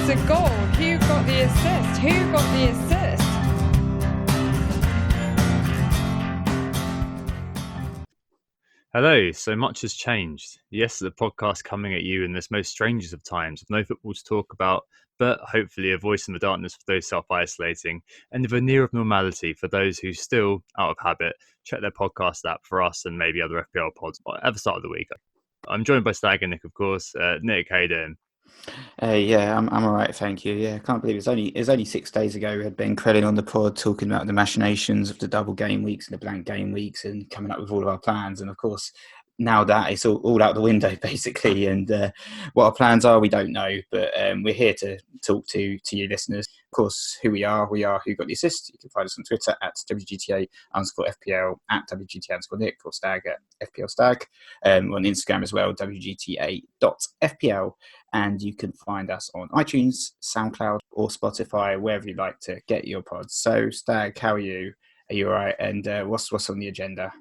It's a goal. Who got the assist? Who got the assist? Hello, so much has changed. Yes, the podcast coming at you in this most strangest of times, with no football to talk about, but hopefully a voice in the darkness for those self-isolating, and a veneer of normality for those who still, out of habit, check their podcast app for us and maybe other FPL pods at the start of the week. I'm joined by Stag and Nick, of course. Nick, how you doing? Yeah, I'm all right, thank you. Yeah, I can't believe it was only 6 days ago we had Ben Crellin on the pod talking about the machinations of the double game weeks and the blank game weeks and coming up with all of our plans. And of course, now that it's all out the window basically. And what our plans are, we don't know. But we're here to talk to you listeners. Of course, who we are Who Got the Assist. You can find us on Twitter at WGTA_FPL, at WGTA_Nick, or Stag at FPL Stag. On Instagram as well, WGTA.FPL. And you can find us on iTunes, SoundCloud, or Spotify, wherever you like to get your pods. So, Stag, how are you? Are you all right? And what's on the agenda?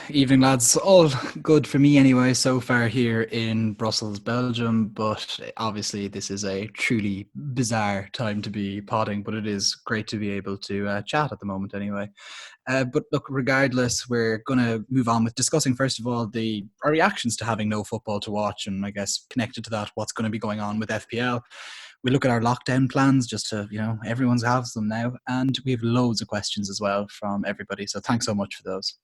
Evening, lads. All good for me anyway so far here in Brussels, Belgium, but obviously this is a truly bizarre time to be podding, but it is great to be able to chat at the moment anyway. But look, regardless, we're going to move on with discussing, first of all, our reactions to having no football to watch, and I guess connected to that, what's going to be going on with FPL. We look at our lockdown plans just to, everyone's has them now, and we have loads of questions as well from everybody, so thanks so much for those.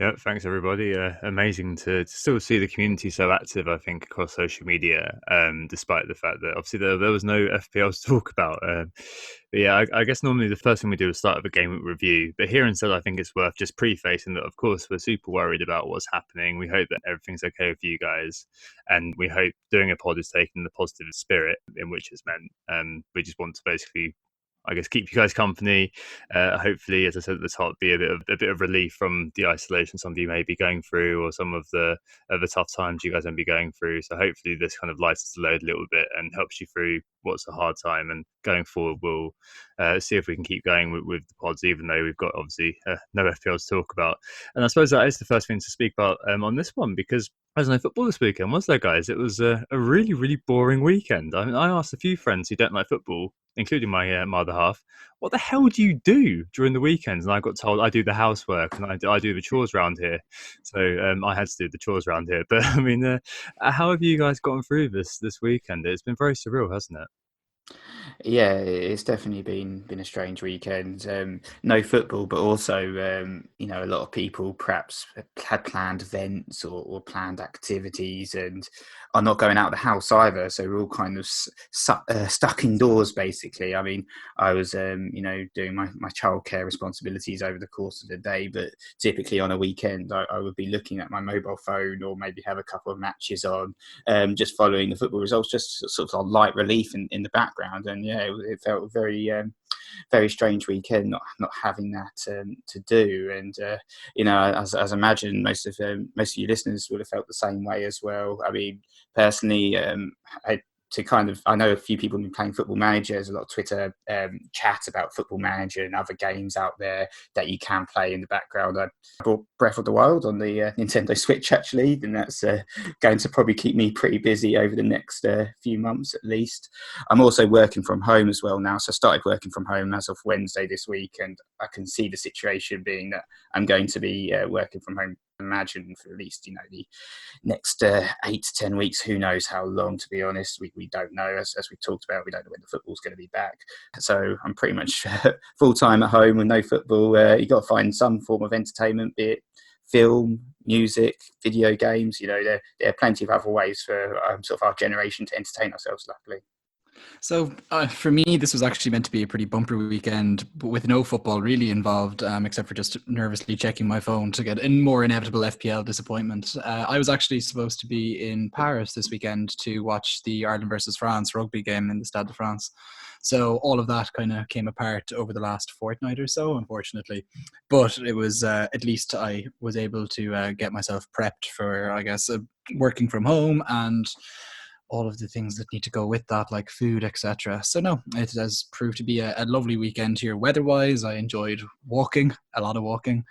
Yeah, thanks everybody. Amazing to still see the community so active, I think, across social media, despite the fact that obviously there was no FPL to talk about. But yeah, I guess normally the first thing we do is start with a game week review. But here instead, I think it's worth just prefacing that, of course, we're super worried about what's happening. We hope that everything's okay with you guys. And we hope doing a pod is taking the positive spirit in which it's meant. We just want to basically, I guess, keep you guys company. Hopefully, as I said at the top, be a bit of relief from the isolation some of you may be going through, or some of the tough times you guys may be going through. So hopefully, this kind of lightens the load a little bit and helps you through what's a hard time. And going forward, we'll see if we can keep going with the pods, even though we've got obviously no FPL to talk about. And I suppose that is the first thing to speak about on this one, because there's no football this weekend, was there, guys? It was a really, really boring weekend. I mean, I asked a few friends who don't like football, including my other half, what the hell do you do during the weekends? And I got told I do the housework and I do the chores around here. So I had to do the chores around here. But I mean, how have you guys gotten through this weekend? It's been very surreal, hasn't it? Yeah, it's definitely been a strange weekend. No football, but also a lot of people perhaps had planned events or planned activities and are not going out of the house either. So we're all kind of stuck indoors, basically. I mean, I was doing my childcare responsibilities over the course of the day, but typically on a weekend I would be looking at my mobile phone or maybe have a couple of matches on, just following the football results, just sort of light relief in the background. And yeah, it felt very very strange weekend not having that to do. And as I imagine most of you listeners would have felt the same way as well. I mean, personally, I know a few people have been playing Football Manager. There's a lot of Twitter chat about Football Manager and other games out there that you can play in the background. I bought Breath of the Wild on the Nintendo Switch, actually, and that's going to probably keep me pretty busy over the next few months at least. I'm also working from home as well now, so I started working from home as of Wednesday this week, and I can see the situation being that I'm going to be working from home, imagine, for at least the next 8 to 10 weeks. Who knows how long, to be honest. We don't know, as we talked about. We don't know when the football's going to be back, so I'm pretty much full-time at home with no football. You've got to find some form of entertainment, be it film, music, video games. There are plenty of other ways for sort of our generation to entertain ourselves, luckily. So for me, this was actually meant to be a pretty bumper weekend, but with no football really involved, except for just nervously checking my phone to get a more inevitable FPL disappointment. I was actually supposed to be in Paris this weekend to watch the Ireland versus France rugby game in the Stade de France. So all of that kind of came apart over the last fortnight or so, unfortunately. But it was at least I was able to get myself prepped for, I guess, working from home and all of the things that need to go with that, like food, etc. So no, it has proved to be a lovely weekend here weather-wise. I enjoyed walking a lot of walking,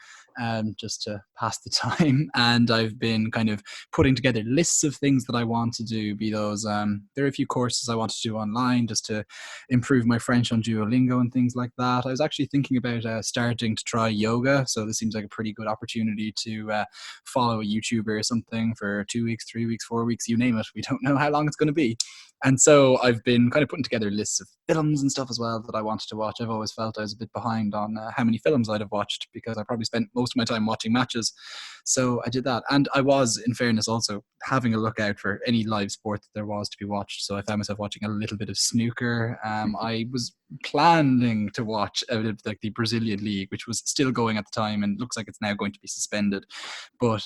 just to pass the time. And I've been kind of putting together lists of things that I want to do, be those, there are a few courses I want to do online just to improve my French on Duolingo and things like that. I was actually thinking about starting to try yoga. So this seems like a pretty good opportunity to follow a YouTuber or something for 2 weeks, 3 weeks, 4 weeks, you name it. We don't know how long it's going to be. And so I've been kind of putting together lists of films and stuff as well that I wanted to watch. I've always felt I was a bit behind on how many films I'd have watched, because I probably spent most of my time watching matches. So I did that. And I was, in fairness, also having a look out for any live sport that there was to be watched. So I found myself watching a little bit of snooker. I was planning to watch like the Brazilian League, which was still going at the time and looks like it's now going to be suspended. But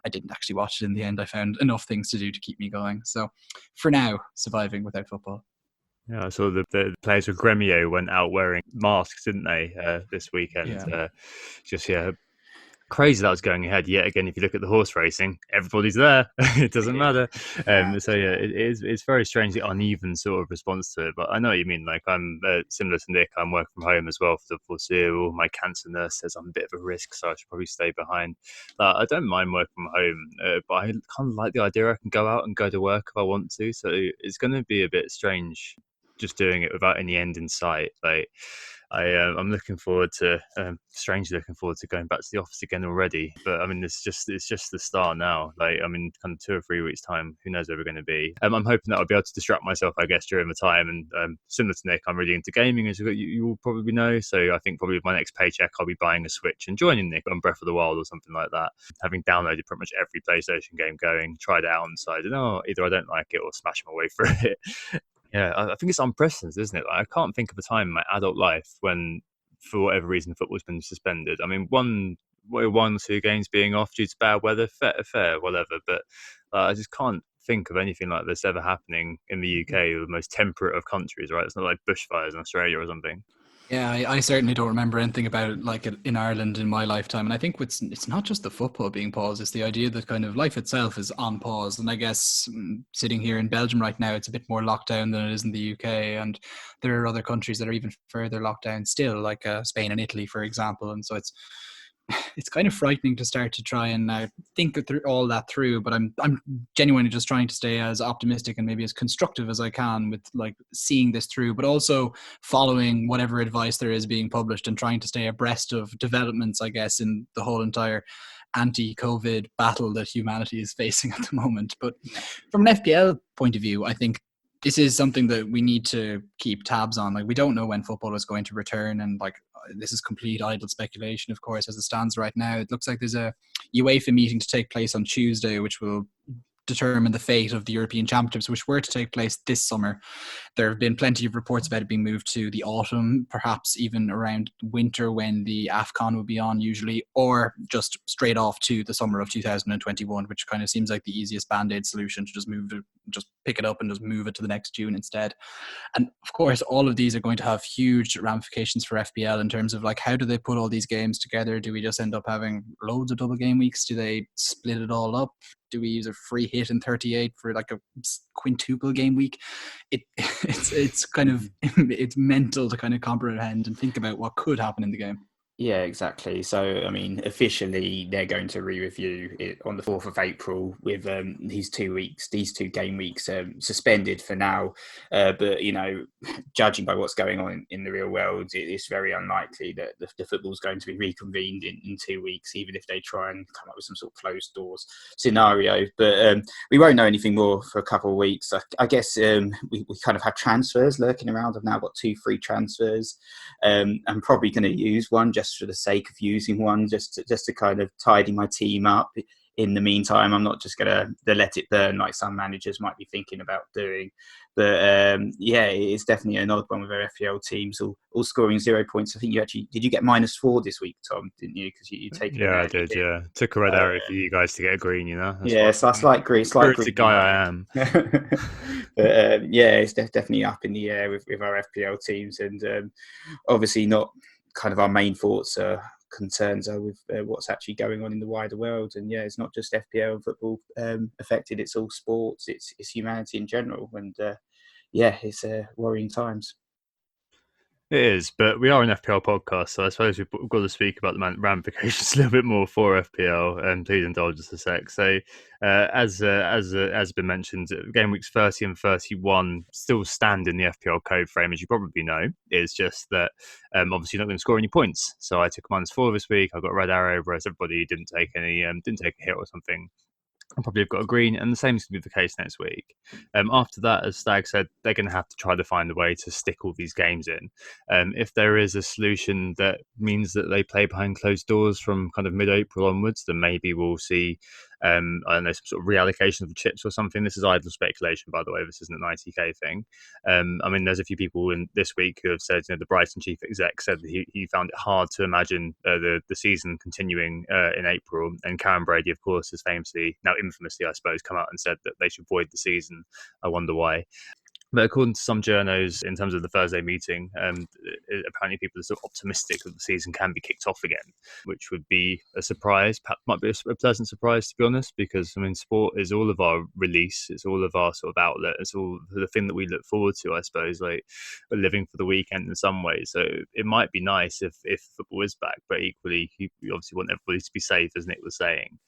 I didn't actually watch it in the end. I found enough things to do to keep me going. So for now, surviving without football. Yeah, I saw the players of Gremio went out wearing masks, didn't they, this weekend? Yeah. Just, crazy that was going ahead yet again. If you look at the horse racing, everybody's there. It doesn't matter. So yeah, it's very strangely uneven sort of response to it. But I know what you mean. Like, I'm similar to Nick. I'm working from home as well for the foreseeable. My cancer nurse says I'm a bit of a risk, so I should probably stay behind. I don't mind working from home, but I kind of like the idea I can go out and go to work if I want to. So it's going to be a bit strange just doing it without any end in sight. Like, I'm looking forward to, strangely looking forward to going back to the office again already. But I mean, it's just the start now. Like, I mean, kind of 2 or 3 weeks time, who knows where we're going to be. I'm hoping that I'll be able to distract myself, I guess, during the time. And similar to Nick, I'm really into gaming, as you will probably know. So I think probably with my next paycheck, I'll be buying a Switch and joining Nick on Breath of the Wild or something like that. Having downloaded pretty much every PlayStation game going, tried it out on the side, and either I don't like it or smash my way through it. Yeah, I think it's unprecedented, isn't it? Like, I can't think of a time in my adult life when, for whatever reason, football's been suspended. I mean, one or two games being off due to bad weather, fair, whatever. But I just can't think of anything like this ever happening in the UK, the most temperate of countries, right? It's not like bushfires in Australia or something. Yeah, I certainly don't remember anything about it like it in Ireland in my lifetime. And I think it's not just the football being paused, it's the idea that kind of life itself is on pause. And I guess sitting here in Belgium right now, it's a bit more locked down than it is in the UK. And there are other countries that are even further locked down still, like Spain and Italy, for example. And so it's kind of frightening to start to try and think through all that through, but I'm genuinely just trying to stay as optimistic and maybe as constructive as I can with like seeing this through, but also following whatever advice there is being published and trying to stay abreast of developments, I guess, in the whole entire anti-COVID battle that humanity is facing at the moment. But from an FPL point of view, I think this is something that we need to keep tabs on. Like, we don't know when football is going to return, and like, this is complete idle speculation, of course, as it stands right now. It looks like there's a UEFA meeting to take place on Tuesday, which will determine the fate of the European Championships, which were to take place this summer. There have been plenty of reports about it being moved to the autumn, perhaps even around winter when the AFCON would be on usually, or just straight off to the summer of 2021, which kind of seems like the easiest band-aid solution, to just pick it up and just move it to the next June instead. And of course, all of these are going to have huge ramifications for FPL in terms of like, how do they put all these games together? Do we just end up having loads of double game weeks? Do they split it all up? Do we use a free hit in 38 for like a quintuple game week? It's kind of it's mental to kind of comprehend and think about what could happen in the game. Yeah, exactly. So, I mean, officially, they're going to re-review it on the 4th of April with these 2 weeks, these 2 game weeks suspended for now. But, you know, judging by what's going on in the real world, it's very unlikely that the football's going to be reconvened in 2 weeks, even if they try and come up with some sort of closed doors scenario. But we won't know anything more for a couple of weeks. I guess we kind of have transfers lurking around. I've now got 2 free transfers. I'm probably going to use one just for the sake of using one, just to kind of tidy my team up. In the meantime, I'm not just going to let it burn like some managers might be thinking about doing. But yeah, it's definitely an odd one with our FPL teams all scoring 0 points. I think did you get -4 this week, Tom? Didn't you? Because you taken. Yeah, I did. Yeah, took a red arrow for you guys to get a green. You know. So that's like green. It's like the guy I am. But yeah, it's definitely up in the air with our FPL teams, and obviously not kind of our main thoughts concerns are with what's actually going on in the wider world. And yeah, it's not just FPL and football affected, it's all sports, it's humanity in general. And yeah, it's worrying times. It is, but we are an FPL podcast, so I suppose we've got to speak about the ramifications a little bit more for FPL, and please indulge us a sec. So, as been mentioned, game weeks 30 and 31 still stand in the FPL code frame, as you probably know. It's just that obviously you're not going to score any points. So I took a -4 this week. I got a red arrow, whereas everybody didn't take a hit or something. I'll probably have got a green, and the same is going to be the case next week. After that, as Stag said, they're going to have to try to find a way to stick all these games in. If there is a solution that means that they play behind closed doors from kind of mid-April onwards, then maybe we'll see, I don't know, some sort of reallocation of the chips or something. This is idle speculation, by the way. This isn't a 90k thing. I mean, there's a few people in this week who have said, the Brighton chief exec said that he found it hard to imagine the season continuing in April. And Karen Brady, of course, has famously, now infamously, I suppose, come out and said that they should void the season. I wonder why. But according to some journos, in terms of the Thursday meeting, apparently people are sort of optimistic that the season can be kicked off again, which would be a surprise. Perhaps might be a pleasant surprise, to be honest, because I mean, sport is all of our release, it's all of our sort of outlet, it's all the thing that we look forward to, I suppose, like living for the weekend in some ways. So it might be nice if football is back, but equally, you obviously want everybody to be safe, as Nick was saying.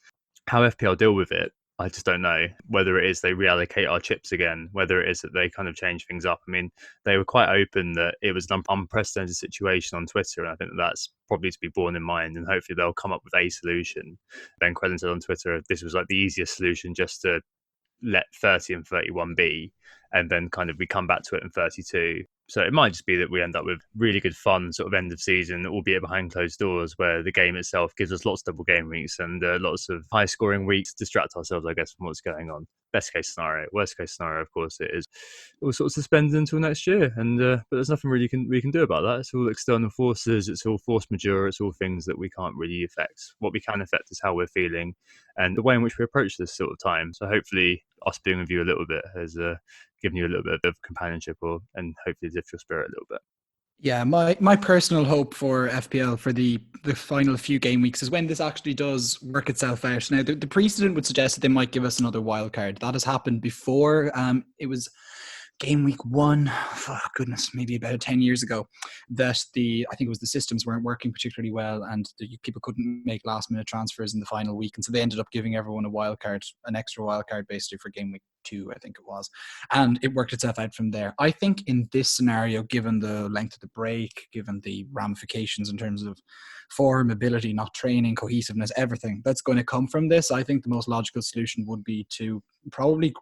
How FPL deal with it, I just don't know. Whether it is they reallocate our chips again, whether it is that they kind of change things up. I mean, they were quite open that it was an unprecedented situation on Twitter, and I think that's probably to be borne in mind, and hopefully they'll come up with a solution. Ben Crellin said on Twitter this was like the easiest solution, just to let 30 and 31 be, and then kind of we come back to it in 32. So it might just be that we end up with really good fun sort of end of season, albeit behind closed doors, where the game itself gives us lots of double game weeks and lots of high scoring weeks to distract ourselves, I guess, from what's going on. Best case scenario. Worst case scenario, of course, it is all sort of suspended until next year. And but there's nothing really we can do about that. It's all external forces. It's all force majeure. It's all things that we can't really affect. What we can affect is how we're feeling and the way in which we approach this sort of time. So hopefully us being with you a little bit has given you a little bit of companionship and hopefully lift your spirit a little bit. Yeah, my personal hope for FPL for the final few game weeks is when this actually does work itself out. Now, the precedent would suggest that they might give us another wild card. That has happened before. It was game week 1, oh goodness, maybe about 10 years ago, that I think it was the systems weren't working particularly well, and people couldn't make last minute transfers in the final week, and so they ended up giving everyone an extra wild card basically for game week 2, I think it was, and it worked itself out from there. I think in this scenario, given the length of the break, given the ramifications in terms of form, ability, not training, cohesiveness, everything that's going to come from this, I think the most logical solution would be to probably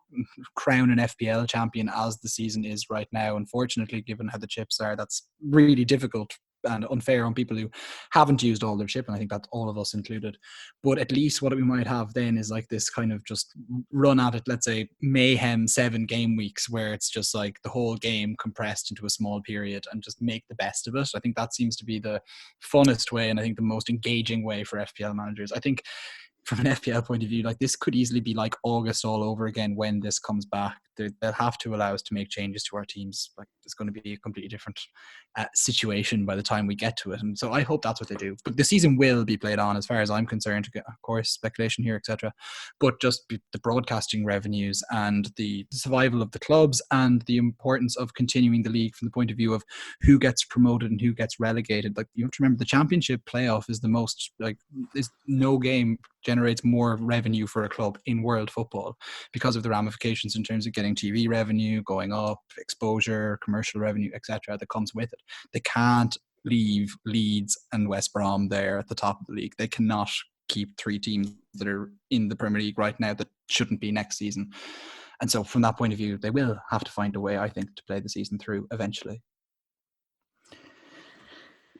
crown an FPL champion as the season is right now. Unfortunately, given how the chips are, that's really difficult and unfair on people who haven't used all their chip, and I think that's all of us included. But at least what we might have then is like this kind of just run at it, let's say mayhem 7 game weeks, where it's just like the whole game compressed into a small period and just make the best of it. I think that seems to be the funnest way, and I think the most engaging way for FPL managers. I think from an FPL point of view, like this could easily be like August all over again when this comes back. They'll have to allow us to make changes to our teams. Like it's going to be a completely different situation by the time we get to it, and so I hope that's what they do. But the season will be played on, as far as I'm concerned. Of course, speculation here, etc. But just the broadcasting revenues and the survival of the clubs and the importance of continuing the league from the point of view of who gets promoted and who gets relegated. Like you have to remember, the championship playoff is the most no game generates more revenue for a club in world football because of the ramifications in terms of getting TV revenue going up, exposure, commercial revenue, etc. that comes with it. They can't leave Leeds and West Brom there at the top of the league. They cannot keep 3 teams that are in the Premier League right now that shouldn't be next season. And so from that point of view, they will have to find a way, I think, to play the season through eventually.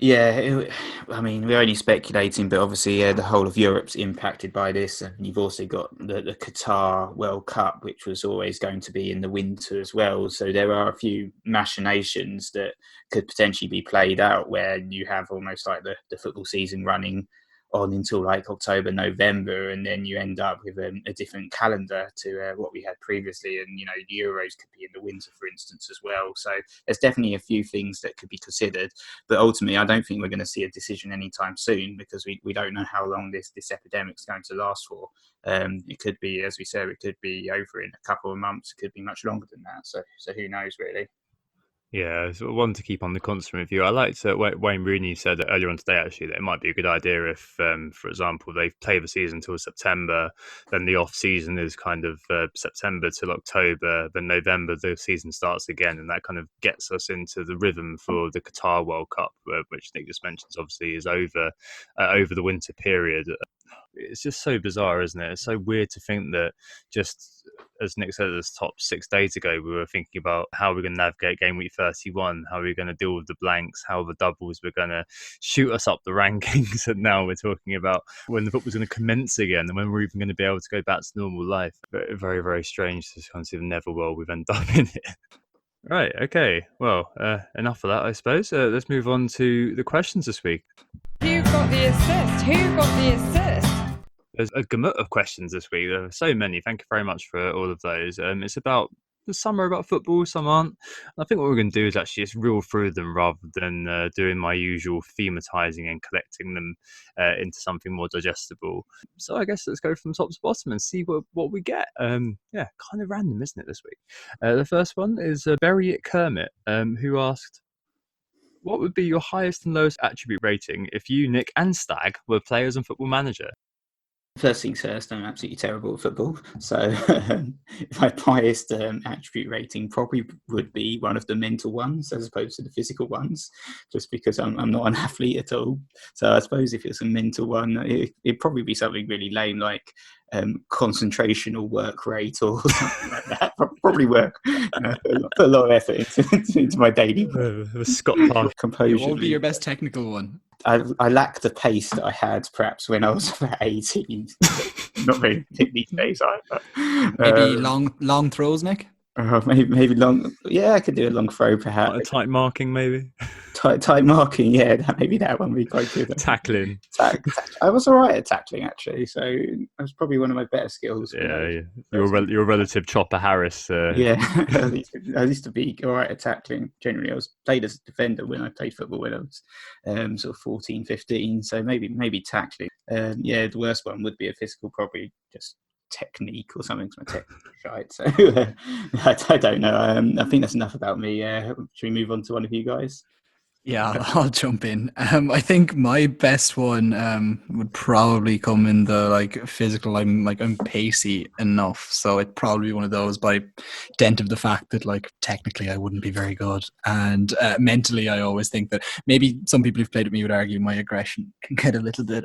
Yeah, I mean, we're only speculating, but obviously the whole of Europe's impacted by this. And you've also got the Qatar World Cup, which was always going to be in the winter as well. So there are a few machinations that could potentially be played out where you have almost like the football season running on until like October, November, and then you end up with a different calendar to what we had previously. And, the Euros could be in the winter, for instance, as well. So there's definitely a few things that could be considered. But ultimately, I don't think we're going to see a decision anytime soon because we don't know how long this epidemic is going to last for. It could be, as we said, it could be over in a couple of months. It could be much longer than that. So who knows, really? Yeah, so one to keep on the constant review. I liked Wayne Rooney said earlier on today, actually, that it might be a good idea if, for example, they play the season until September, then the off season is kind of September till October, then November the season starts again, and that kind of gets us into the rhythm for the Qatar World Cup, which Nick just mentions, obviously, is over the winter period. It's just so bizarre, isn't it? It's so weird to think that, just as Nick said at the top 6 days ago, we were thinking about how we're going to navigate game week 31, how we're going to deal with the blanks, how the doubles were going to shoot us up the rankings. And now we're talking about when the football's going to commence again and when we're even going to be able to go back to normal life. Very, very strange to kind of see the netherworld we've ended up in it. Right, okay. Well, enough of that, I suppose. Let's move on to the questions this week. Who got the assist? Who got the assist? There's a gamut of questions this week. There are so many. Thank you very much for all of those. It's about some are about football, some aren't. I think what we're going to do is actually just reel through them rather than doing my usual thematizing and collecting them into something more digestible. So I guess let's go from top to bottom and see what we get. Yeah, kind of random, isn't it, this week? The first one is Bury It Kermit, who asked, what would be your highest and lowest attribute rating if you, Nick, and Stag were players on Football Manager? First things first, I'm absolutely terrible at football. So my highest attribute rating probably would be one of the mental ones as opposed to the physical ones, just because I'm not an athlete at all. So I suppose if it's a mental one, it'd probably be something really lame like concentration or work rate or something like that. Probably work. Put a lot of effort into my daily work. Scott Park. Composure. What would be your best technical one? I lack the pace that I had perhaps when I was about 18. Not very fit these days either. Maybe long throws, Nick? Maybe long. Yeah, I could do a long throw perhaps. Tight marking, maybe. Tight marking, yeah. Maybe that one would be quite good. Tackling. I was all right at tackling actually, so that was probably one of my better skills. Yeah. Your relative Chopper Harris. Yeah, I used to be all right at tackling. Generally, I was played as a defender when I played football when I was sort of 14, 15. So maybe tackling. Yeah, the worst one would be a physical, probably just technique or something. My technique shite. So I don't know. I think that's enough about me. Should we move on to one of you guys? Yeah, I'll jump in. I think my best one would probably come in the physical. I'm pacey enough, so it'd probably be one of those by dint of the fact that technically I wouldn't be very good, and mentally I always think that maybe some people who've played with me would argue my aggression can get a little bit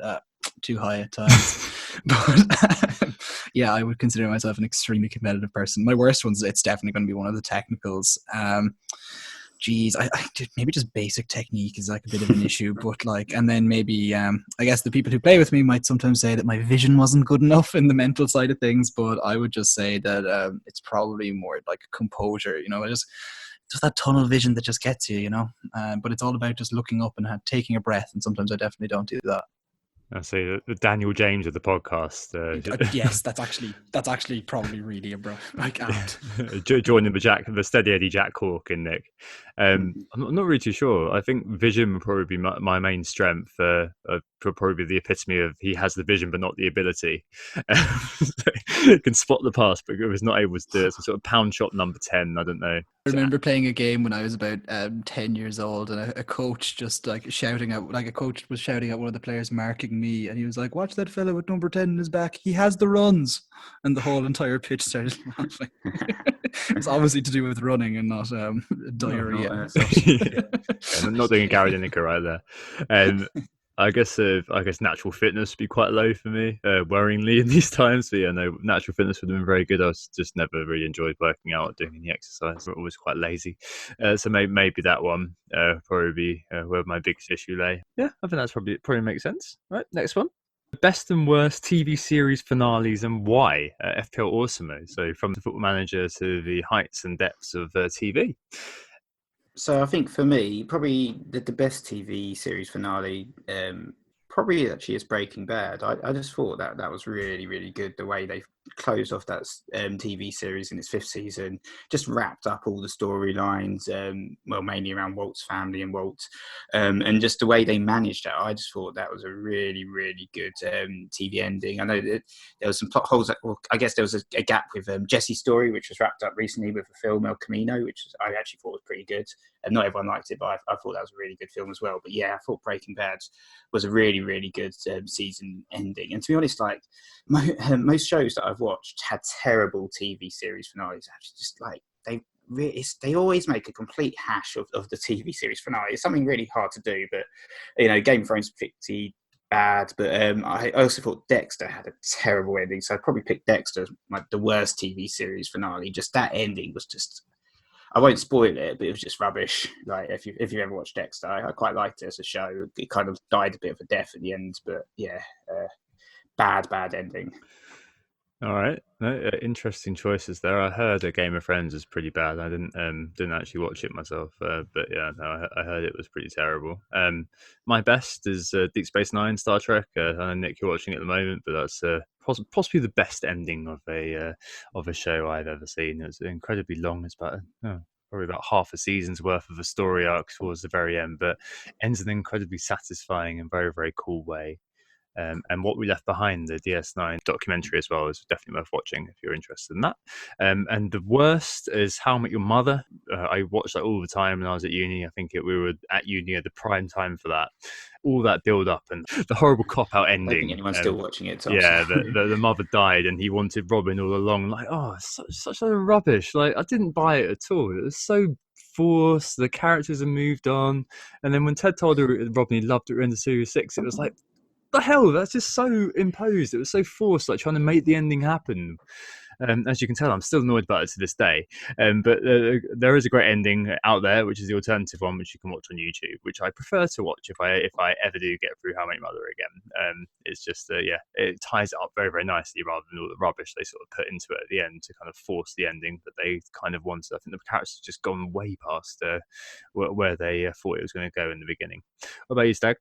too high at times. But yeah, I would consider myself an extremely competitive person. My worst ones, it's definitely going to be one of the technicals. Geez, I maybe just basic technique is a bit of an issue, but and then maybe I guess the people who play with me might sometimes say that my vision wasn't good enough in the mental side of things, but I would just say that it's probably more composure, just that tunnel vision that just gets you, but it's all about just looking up and taking a breath, and sometimes I definitely don't do that. I say the Daniel James of the podcast. Yes, that's actually probably really abrupt. I can't. Joining the steady Eddie Jack Cork and Nick. I'm not really too sure. I think vision would probably be my main strength. Probably the epitome of he has the vision but not the ability. He can spot the pass, but was not able to do it. So sort of pound shot number 10. I don't know. I remember playing a game when I was about 10 years old, and a coach just shouting out, a coach was shouting at one of the players marking me, and he was like, "Watch that fella with number 10 in his back. He has the runs." And the whole entire pitch started laughing. It's obviously to do with running and not diarrhea. Not doing a Gary Lineker right there. I guess natural fitness would be quite low for me, worryingly in these times. But yeah, no, natural fitness would have been very good. I just never really enjoyed working out or doing any exercise. I'm always quite lazy. So maybe that one probably be where my biggest issue lay. Yeah, I think that's probably makes sense. Right, next one. Best and worst TV series finales and why? FPL Awesome. So from the Football Manager to the heights and depths of TV. So I think for me, probably the best TV series finale probably actually is Breaking Bad. I just thought that was really, really good, the way they closed off that TV series in its 5th season, just wrapped up all the storylines, well, mainly around Walt's family and Walt, and just the way they managed that. I just thought that was a really, really good TV ending. I know that there was some plot holes. Well, I guess there was a gap with Jesse's story, which was wrapped up recently with the film El Camino, which I actually thought was pretty good. And not everyone liked it, but I thought that was a really good film as well. But yeah, I thought Breaking Bad was a really, really good season ending. And to be honest, like most shows that I've watched had terrible TV series finales. Actually, just like they always make a complete hash of the TV series finale. It's something really hard to do, but Game of Thrones pretty bad. But I also thought Dexter had a terrible ending, so I'd probably pick Dexter as the worst TV series finale. Just that ending was just. I won't spoil it, but it was just rubbish. Like if you ever watched Dexter, I quite liked it as a show. It kind of died a bit of a death at the end, but yeah, bad ending. All right, no, interesting choices there. I heard a Game of Thrones was pretty bad. I didn't actually watch it myself, but yeah, no, I heard it was pretty terrible. My best is Deep Space Nine, Star Trek. I know Nick, you're watching it at the moment, but that's possibly the best ending of a show I've ever seen. It's incredibly long. It's probably about half a season's worth of a story arc towards the very end, but ends in an incredibly satisfying and very, very cool way. And What We Left Behind, the DS9 documentary as well, is definitely worth watching if you're interested in that. And the worst is How I Met Your Mother. I watched that all the time when I was at uni. I think we were at uni at the prime time for that. All that build up and the horrible cop out ending. I don't think anyone's still watching it. Tom, yeah, the mother died and he wanted Robin all along. Like, oh, such a rubbish. Like, I didn't buy it at all. It was so forced. The characters have moved on. And then when Ted told her Robin he loved her in the series 6, it was like, the hell, that's just so imposed. It was so forced, like trying to make the ending happen. As you can tell, I'm still annoyed about it to this day. But there is a great ending out there, which is the alternative one, which you can watch on YouTube, which I prefer to watch if I ever do get through How I Met Your Mother again. It's just it ties it up very, very nicely rather than all the rubbish they sort of put into it at the end to kind of force the ending that they kind of wanted. I think the characters just gone way past where they thought it was going to go in the beginning. What about you, Stag?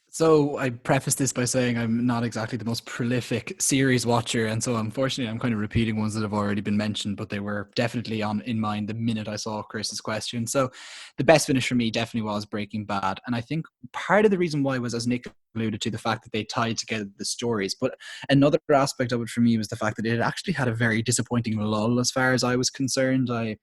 So I preface this by saying I'm not exactly the most prolific series watcher, and so unfortunately I'm kind of repeating ones that have already been mentioned, but they were definitely in mind the minute I saw Chris's question. So the best finish for me definitely was Breaking Bad, and I think part of the reason why was, as Nick alluded to, the fact that they tied together the stories. But another aspect of it for me was the fact that it actually had a very disappointing lull as far as I was concerned. I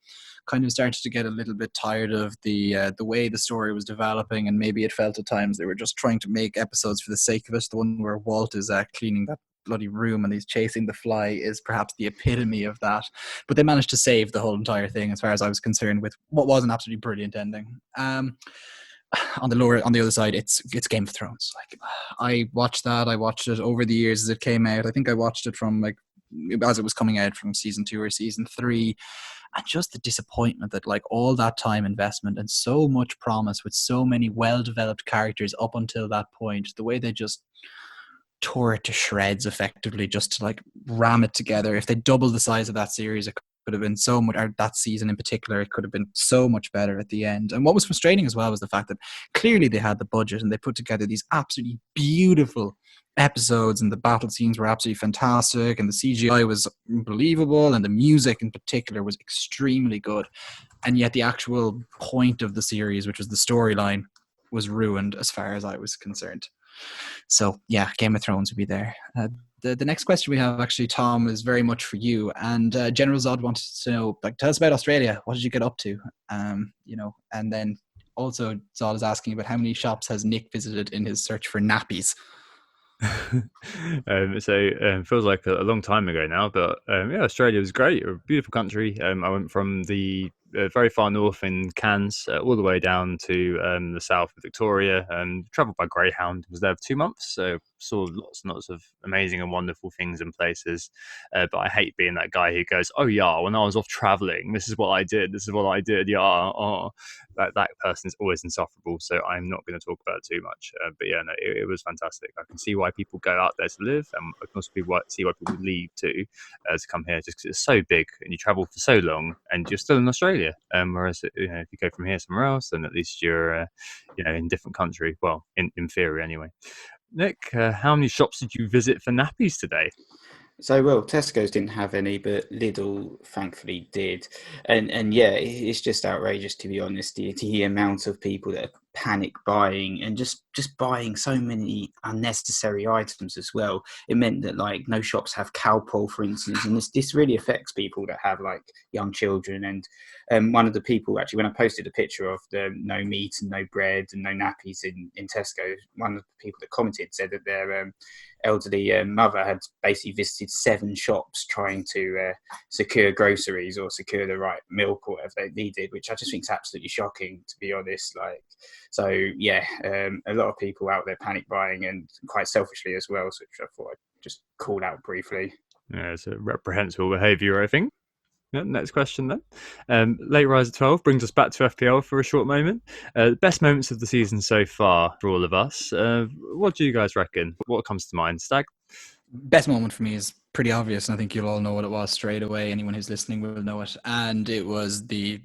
kind of started to get a little bit tired of the way the story was developing, and maybe it felt at times they were just trying to make episodes for the sake of it. The one where Walt is cleaning that bloody room and he's chasing the fly is perhaps the epitome of that. But they managed to save the whole entire thing as far as I was concerned with what was an absolutely brilliant ending. On the other side, it's Game of Thrones. Like, I watched it over the years as it came out. I think I watched it from as it was coming out from season 2 or season 3. And just the disappointment that all that time investment and so much promise with so many well-developed characters up until that point, the way they just tore it to shreds effectively just to ram it together. If they doubled the size of that series, it could have been so much, or that season in particular, it could have been so much better at the end. And what was frustrating as well was the fact that clearly they had the budget and they put together these absolutely beautiful episodes, and the battle scenes were absolutely fantastic, and the CGI was unbelievable, and the music in particular was extremely good. And yet the actual point of the series, which was the storyline, was ruined as far as I was concerned. So yeah, Game of Thrones would be there. The next question we have, actually, Tom, is very much for you. And General Zod wanted to know, tell us about Australia. What did you get up to? And then also Zod is asking about how many shops has Nick visited in his search for nappies. It feels like a long time ago now, but Australia was great. A beautiful country. I went from the very far north in Cairns all the way down to the south of Victoria, and travelled by Greyhound. Was there for 2 months, so saw lots and lots of amazing and wonderful things and places. But I hate being that guy who goes, "Oh yeah, when I was off travelling, this is what I did. This is what I did." Yeah, that person is always insufferable. So I'm not going to talk about it too much. But yeah, no, it was fantastic. I can see why people go out there to live, and I can also see why people leave to come here, just because it's so big and you travel for so long, and you're still in Australia. Whereas if you go from here somewhere else, then at least you're in a different country. Well, in theory anyway. Nick, how many shops did you visit for nappies today? So well, Tesco's didn't have any, but Lidl thankfully did, and yeah, it's just outrageous to be honest. The amount of people that are panic buying and just buying so many unnecessary items as well. It meant that like no shops have Calpol, for instance, and this really affects people that have like young children. And one of the people actually, when I posted a picture of the no meat and no bread and no nappies in Tesco, one of the people that commented said that their elderly mother had basically visited 7 shops trying to secure groceries or secure the right milk or whatever they needed, which I just think is absolutely shocking, to be honest. Like, so yeah, a lot of people out there panic buying and quite selfishly as well, which I thought I'd just call out briefly. Yeah, it's a reprehensible behaviour, I think. Yeah, next question then. Late Riser 12 brings us back to FPL for a short moment. Best moments of the season so far for all of us. What do you guys reckon? What comes to mind? Stag? Best moment for me is pretty obvious, and I think you'll all know what it was straight away. Anyone who's listening will know it. And it was the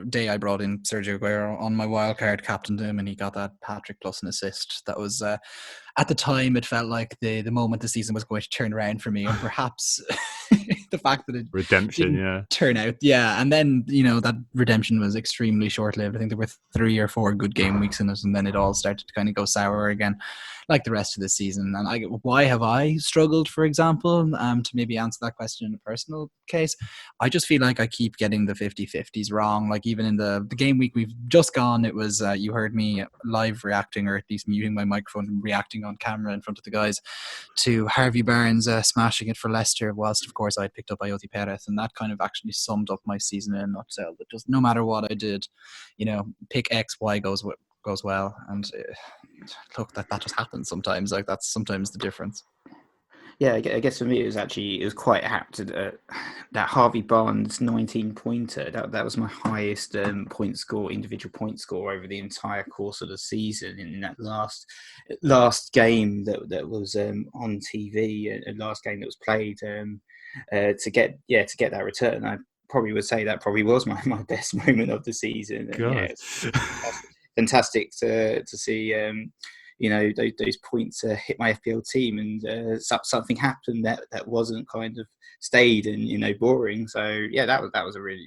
day I brought in Sergio Aguero on my wildcard, captained him, and he got that hat-trick plus an assist. That was, at the time, it felt like the moment the season was going to turn around for me, and perhaps the fact that it Redemption, didn't yeah. turn out. Yeah, and then, that redemption was extremely short-lived. I think there were 3 or 4 good game weeks in it, and then it all started to kind of go sour again, like the rest of the season. And why have I struggled, for example, to maybe answer that question in a personal case? I just feel like I keep getting the 50-50s wrong. Like even in the game week we've just gone, it was, you heard me live reacting, or at least muting my microphone and reacting on camera in front of the guys, to Harvey Barnes smashing it for Leicester, whilst of course I'd picked up Ayotte Perez, and that kind of actually summed up my season in a nutshell. But just no matter what I did, pick X, Y goes well, and look, that just happens sometimes. Like that's sometimes the difference. Yeah, I guess for me it was quite apt that Harvey Barnes 19-pointer. That was my highest individual point score over the entire course of the season in that last game that was on TV and last game that was played to get that return. I probably would say that probably was my best moment of the season. And, yeah, it's fantastic to see. Those points hit my FPL team, and something happened that wasn't kind of stayed and boring. So yeah, that was a really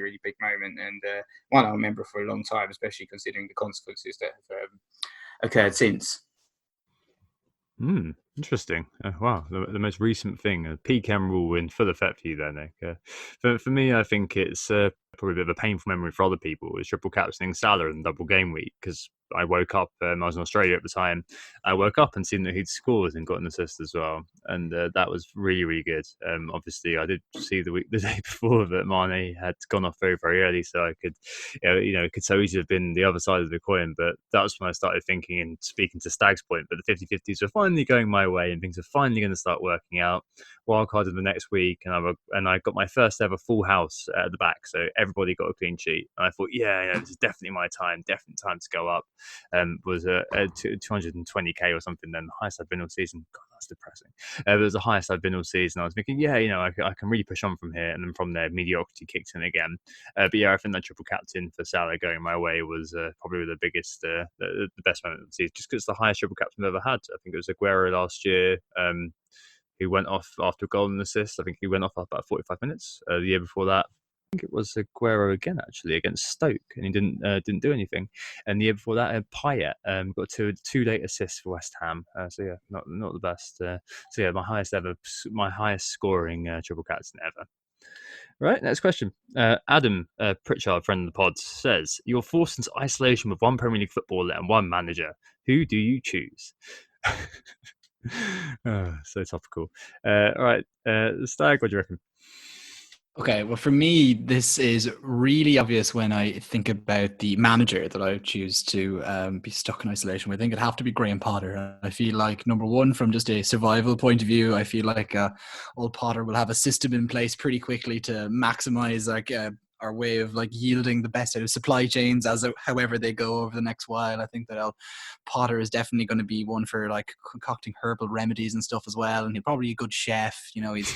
really big moment, and one I'll remember for a long time, especially considering the consequences that have occurred since. Interesting. Wow, the most recent thing, a PCAM rule in full effect for you there, Nick. For me, I think it's probably a bit of a painful memory for other people. It's triple captaining Salah in double game week, because I woke up, I was in Australia at the time, I woke up and seen that he'd scored and got an assist as well, and that was really, really good. Obviously, I did see the day before that Mane had gone off very, very early, so I could, it could so easily have been the other side of the coin, but that was when I started thinking and speaking to Stag's point, but the 50-50s were finally going my way and things are finally going to start working out. Wildcarded the next week, and I got my first ever full house at the back, so everybody got a clean sheet, and I thought, this is definitely my time, definitely time to go up. Was a 220k or something then, the highest I've been all season. God, that's depressing. It was the highest I've been all season. I was thinking, I can really push on from here, and then from there mediocrity kicked in again. But yeah, I think that triple captain for Salah going my way was probably the biggest, the best moment of the season, just because it's the highest triple captain I've ever had. I think it was Aguero last year, who went off after a goal and assist. I think he went off after about 45 minutes. The year before that, I think it was Aguero again, actually, against Stoke, and he didn't do anything. And the year before that, Payet got two late assists for West Ham. So yeah, not the best. So yeah, my highest scoring triple captain ever. Right, next question. Adam Pritchard, friend of the pod, says, you're forced into isolation with one Premier League footballer and one manager. Who do you choose? So topical. All right, Stag, what do you reckon? Okay, well, for me, this is really obvious when I think about the manager that I choose to be stuck in isolation with. I think it'd have to be Graham Potter. I feel like, number one, from just a survival point of view, I feel like old Potter will have a system in place pretty quickly to maximize our way of yielding the best out of supply chains however they go over the next while. I think that Potter is definitely going to be one for concocting herbal remedies and stuff as well, and he's probably a good chef. He's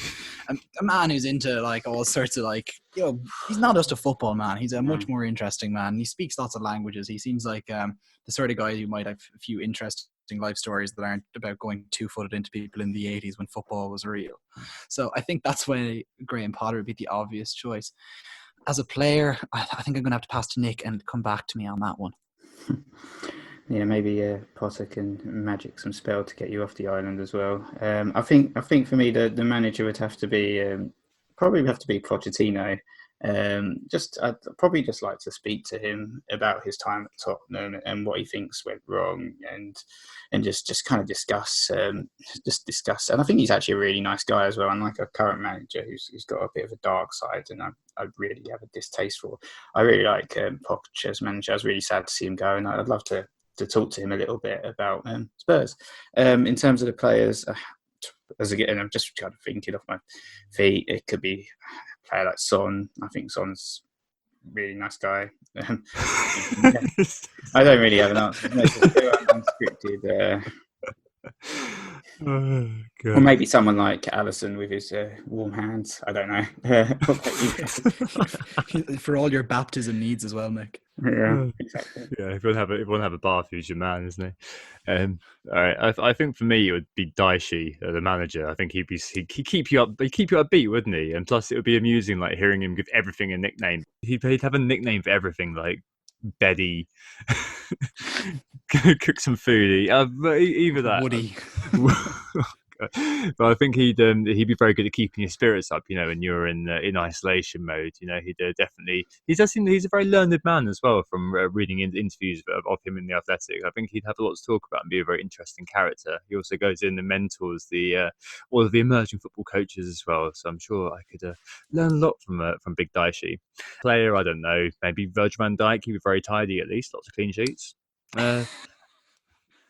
a man who's into all sorts of he's not just a football man, he's a much more interesting man. He speaks lots of languages. He seems like the sort of guy who might have a few interesting life stories that aren't about going 2-footed into people in the 80s when football was real. So I think that's why Graham Potter would be the obvious choice. As a player, I think I'm going to have to pass to Nick and come back to me on that one. Yeah, maybe Potter can magic some spell to get you off the island as well. I think for me the manager would have to be probably have to be Pochettino. I'd probably just like to speak to him about his time at Tottenham and what he thinks went wrong, and just kind of discuss. And I think he's actually a really nice guy as well, unlike a current manager who's got a bit of a dark side, and I really have a distaste for. I really like Poch as manager. I was really sad to see him go, and I'd love to talk to him a little bit about Spurs. In terms of the players, as again, I'm just kind of thinking off my feet. It could be a player like Son. I think Son's a really nice guy. I don't really have an answer. It's unscripted. Oh, or maybe someone like Alisson with his warm hands. I don't know. For all your baptism needs as well, Nick. Yeah, exactly. Yeah, if you want to have a bath, who's your man, isn't he? All right, I think for me it would be Daishi, the manager. I think he'd keep you upbeat, wouldn't he? And plus, it would be amusing, like hearing him give everything a nickname. He'd have a nickname for everything, like Beddy, cook some food. Either that, Woody. But I think he'd be very good at keeping your spirits up, when you're in isolation mode. He'd definitely. He's a very learned man as well. From reading interviews of him in the Athletic, I think he'd have a lot to talk about and be a very interesting character. He also goes in and mentors all of the emerging football coaches as well. So I'm sure I could learn a lot from Big Daishi. Player, I don't know, maybe Virgil van Dijk. He'd be very tidy at least, lots of clean sheets.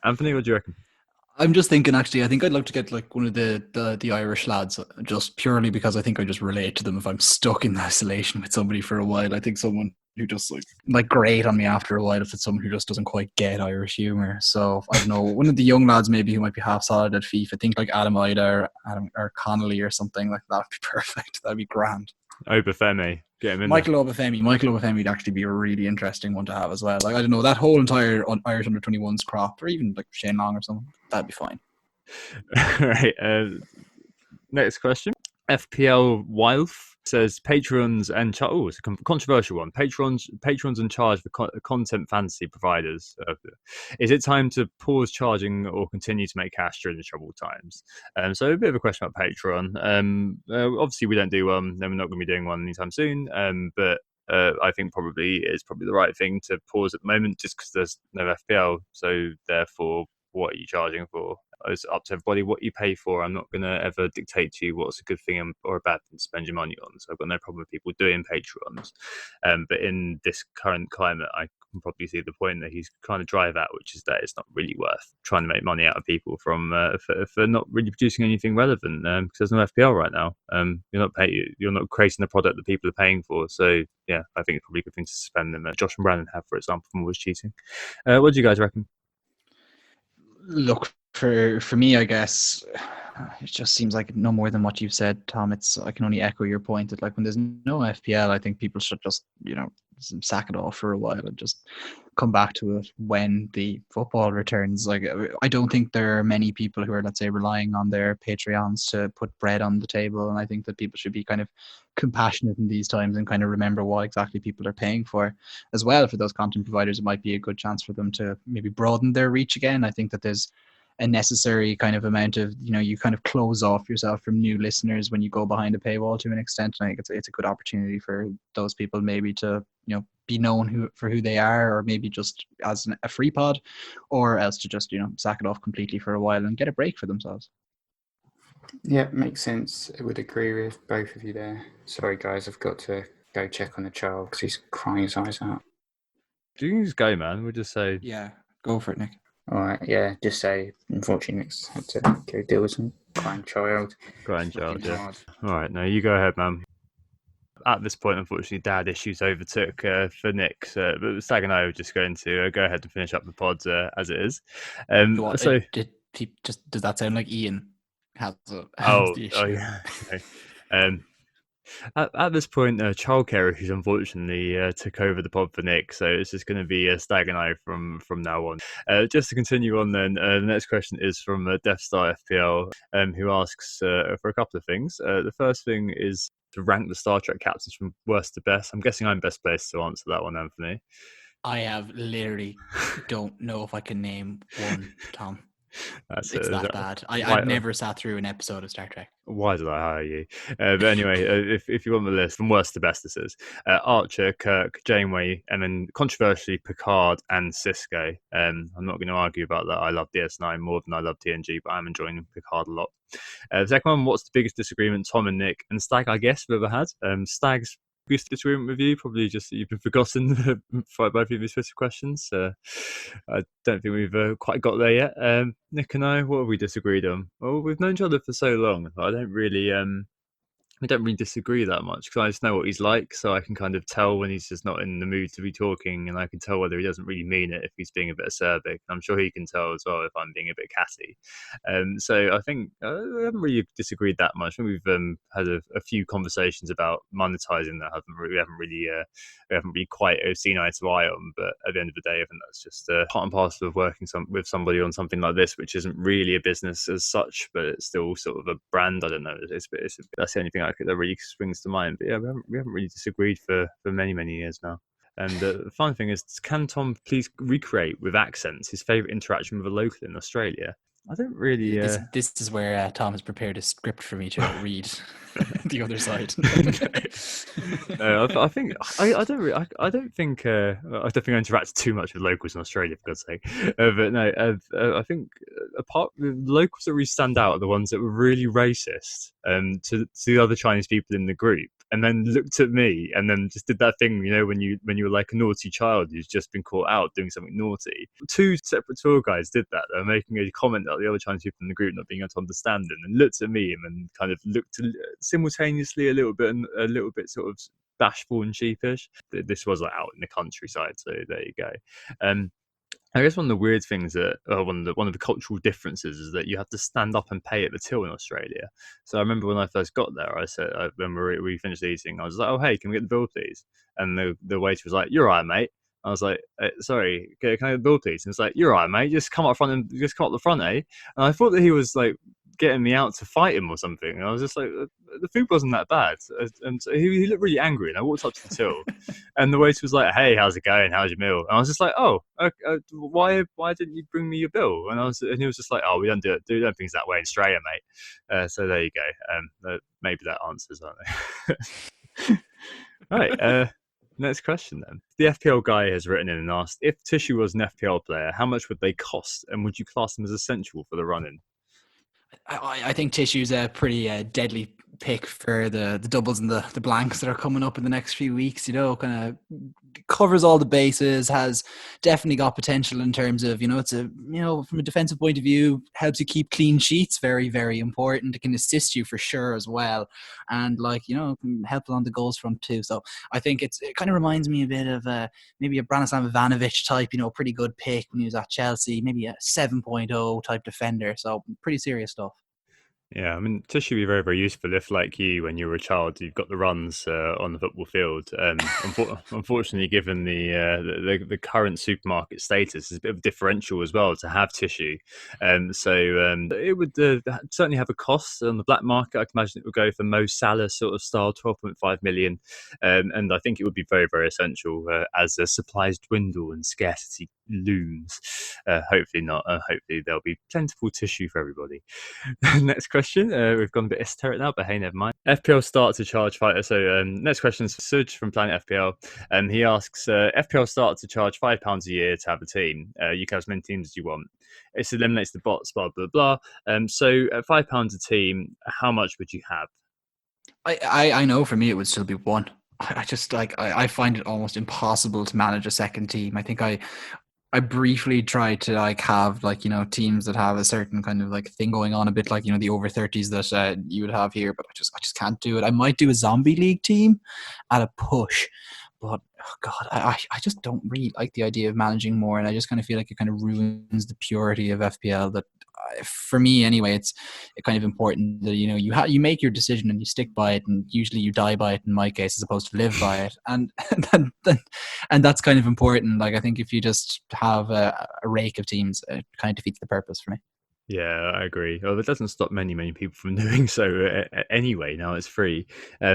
Anthony, what do you reckon? I'm just thinking, actually, I think I'd love to get like one of the Irish lads, just purely because I think I just relate to them if I'm stuck in isolation with somebody for a while. I think someone who just like grate on me after a while if it's someone who just doesn't quite get Irish humour. So I don't know, one of the young lads maybe who might be half solid at FIFA. Think like Adam Ida or Connolly or something like that would be perfect. That'd be grand. Obafemi, get him in. Michael Obafemi would actually be a really interesting one to have as well. Like, I don't know, that whole entire Irish under-21s crop, or even like Shane Long or something, that'd be fine. Right. Next question. FPL Wilf says patrons and it's a controversial one. Patrons in charge for content fantasy providers. Is it time to pause charging or continue to make cash during the troubled times? So a bit of a question about Patreon. Obviously we don't do one, and we're not going to be doing one anytime soon. But I think it's probably the right thing to pause at the moment, just because there's no FPL. So therefore, what are you charging for? It's up to everybody what you pay for. I'm not going to ever dictate to you what's a good thing or a bad thing to spend your money on. So I've got no problem with people doing Patreons. But in this current climate, I can probably see the point that he's trying to drive at, which is that it's not really worth trying to make money out of people from for not really producing anything relevant, because there's no FPL right now. You're not creating the product that people are paying for. So yeah, I think it's probably a good thing to suspend them. Josh and Brandon have, for example, from Always Cheating. What do you guys reckon? Look, for me, I guess it just seems like no more than what you've said, Tom. I can only echo your point that like when there's no FPL, I think people should just sack it off for a while and just come back to it when the football returns. Like, I don't think there are many people who are, let's say, relying on their Patreons to put bread on the table, and I think that people should be kind of compassionate in these times and kind of remember what exactly people are paying for as well. For those content providers, it might be a good chance for them to maybe broaden their reach again. I think that there's a necessary kind of amount of, you kind of close off yourself from new listeners when you go behind a paywall to an extent. And I think it's a good opportunity for those people maybe to, be known for who they are, or maybe just as a free pod, or else to just, sack it off completely for a while and get a break for themselves. Yeah, makes sense. I would agree with both of you there. Sorry, guys, I've got to go check on the child because he's crying his eyes out. Do you just go, man? We'll just say... Yeah, go for it, Nick. All right, yeah, just say, unfortunately, Nick's had to go deal with some crying child. Yeah. All right, no, you go ahead, man. At this point, unfortunately, dad issues overtook for Nick. But Stag and I are just going to go ahead and finish up the pod as it is. Does that sound like Ian has the issue? Oh yeah. Okay. At this point, childcare issues unfortunately took over the pod for Nick, so it's just going to be Stag and I from now on. Just to continue on, then the next question is from Death Star FPL, who asks for a couple of things. The first thing is to rank the Star Trek captains from worst to best. I'm guessing I'm best placed to answer that one, Anthony. I have literally don't know if I can name one, Tom. It's that bad. I've never sat through an episode of Star Trek. Why did I hire you? But anyway, if you want the list, from worst to best, this is Archer, Kirk, Janeway, and then controversially Picard and Cisco. I'm not going to argue about that. I love DS9 more than I love TNG, but I'm enjoying Picard a lot. The second one, what's the biggest disagreement Tom and Nick and Stag, I guess, we've ever had? Stag's biggest disagreement with you, probably just that you've been forgotten by both of these Twitter questions. I don't think we've quite got there yet. Nick and I, what have we disagreed on? Well, we've known each other for so long. I don't really we don't really disagree that much because I just know what he's like, so I can kind of tell when he's just not in the mood to be talking, and I can tell whether he doesn't really mean it if he's being a bit acerbic. I'm sure he can tell as well if I'm being a bit catty. So I think we haven't really disagreed that much. I think we've had a few conversations about monetizing that we haven't really quite seen eye to eye on. But at the end of the day, I think that's just part and parcel of working with somebody on something like this, which isn't really a business as such, but it's still sort of a brand. I don't know. That's the only thing that really springs to mind. But yeah, we haven't really disagreed for many years now. And the fun thing is, can Tom please recreate with accents his favourite interaction with a local in Australia? I don't really. This is where Tom has prepared a script for me to read the other side. I think I don't think I interact too much with locals in Australia, for God's sake. But no, I think apart the locals that really stand out are the ones that were really racist to the other Chinese people in the group, and then looked at me and then just did that thing, when you were like a naughty child who's just been caught out doing something naughty. Two separate tour guides did that. They were making a comment at the other Chinese people in the group not being able to understand them, and looked at me and then kind of looked simultaneously a little bit sort of bashful and sheepish. This was out in the countryside, so there you go. I guess one of the weird things that one of the cultural differences is that you have to stand up and pay at the till in Australia. So I remember when I first got there, I said when we finished eating, I was like, "Oh hey, can we get the bill, please?" And the waiter was like, "You're all right, mate." I was like, "Sorry, can I get the bill, please?" And it's like, "You're all right, mate. Just come up the front, eh?" And I thought that he was like getting me out to fight him or something. And I was just like, the food wasn't that bad. And so he looked really angry. And I walked up to the till, and the waiter was like, "Hey, how's it going? How's your meal?" And I was just like, "Oh, why didn't you bring me your bill?" And he was just like, "Oh, we don't do things that way in Australia, mate." So there you go. Maybe that answers, aren't they? Right. Next question then. The FPL guy has written in and asked, if Tissue was an FPL player, how much would they cost, and would you class them as essential for the run-in? I think Tissue's a pretty deadly pick for the doubles and the blanks that are coming up in the next few weeks. Kind of covers all the bases, has definitely got potential in terms of, it's from a defensive point of view, helps you keep clean sheets, very, very important. It can assist you for sure as well. And can help on the goals front too. So I think it kind of reminds me a bit of maybe a Branislav Ivanovic type, pretty good pick when he was at Chelsea, maybe a 7.0 type defender. So pretty serious stuff. Yeah, I mean, Tissue would be very, very useful if, like you, when you were a child, you've got the runs on the football field. Unfortunately, given the current supermarket status, it's a bit of a differential as well to have Tissue. So it would certainly have a cost on the black market. I can imagine it would go for Mo Salah sort of style, 12.5 million. And I think it would be very, very essential as supplies dwindle and scarcity looms. Hopefully not. Hopefully there'll be plentiful Tissue for everybody. Next question. We've gone a bit esoteric now, but hey, never mind. FPL start to charge fighter. So next question is Suj from Planet FPL, and he asks, FPL start to charge £5 a year to have a team. You can have as many teams as you want. It eliminates the bots, blah blah blah. So at £5 a team, how much would you have? I know for me it would still be one. I just I find it almost impossible to manage a second team. I think I briefly tried to have teams that have a certain kind of thing going on, a bit like the over 30s that you would have here, but I just can't do it. I might do a zombie league team at a push, but oh God, I just don't really like the idea of managing more, and I just kind of feel like it kind of ruins the purity of FPL. That for me anyway, it's kind of important that you make your decision and you stick by it, and usually you die by it in my case, as opposed to live by it, and and that's kind of important. Like I think if you just have a rake of teams, it kind of defeats the purpose for me. Yeah, I agree. Well, it doesn't stop many people from doing so anyway. Now it's free.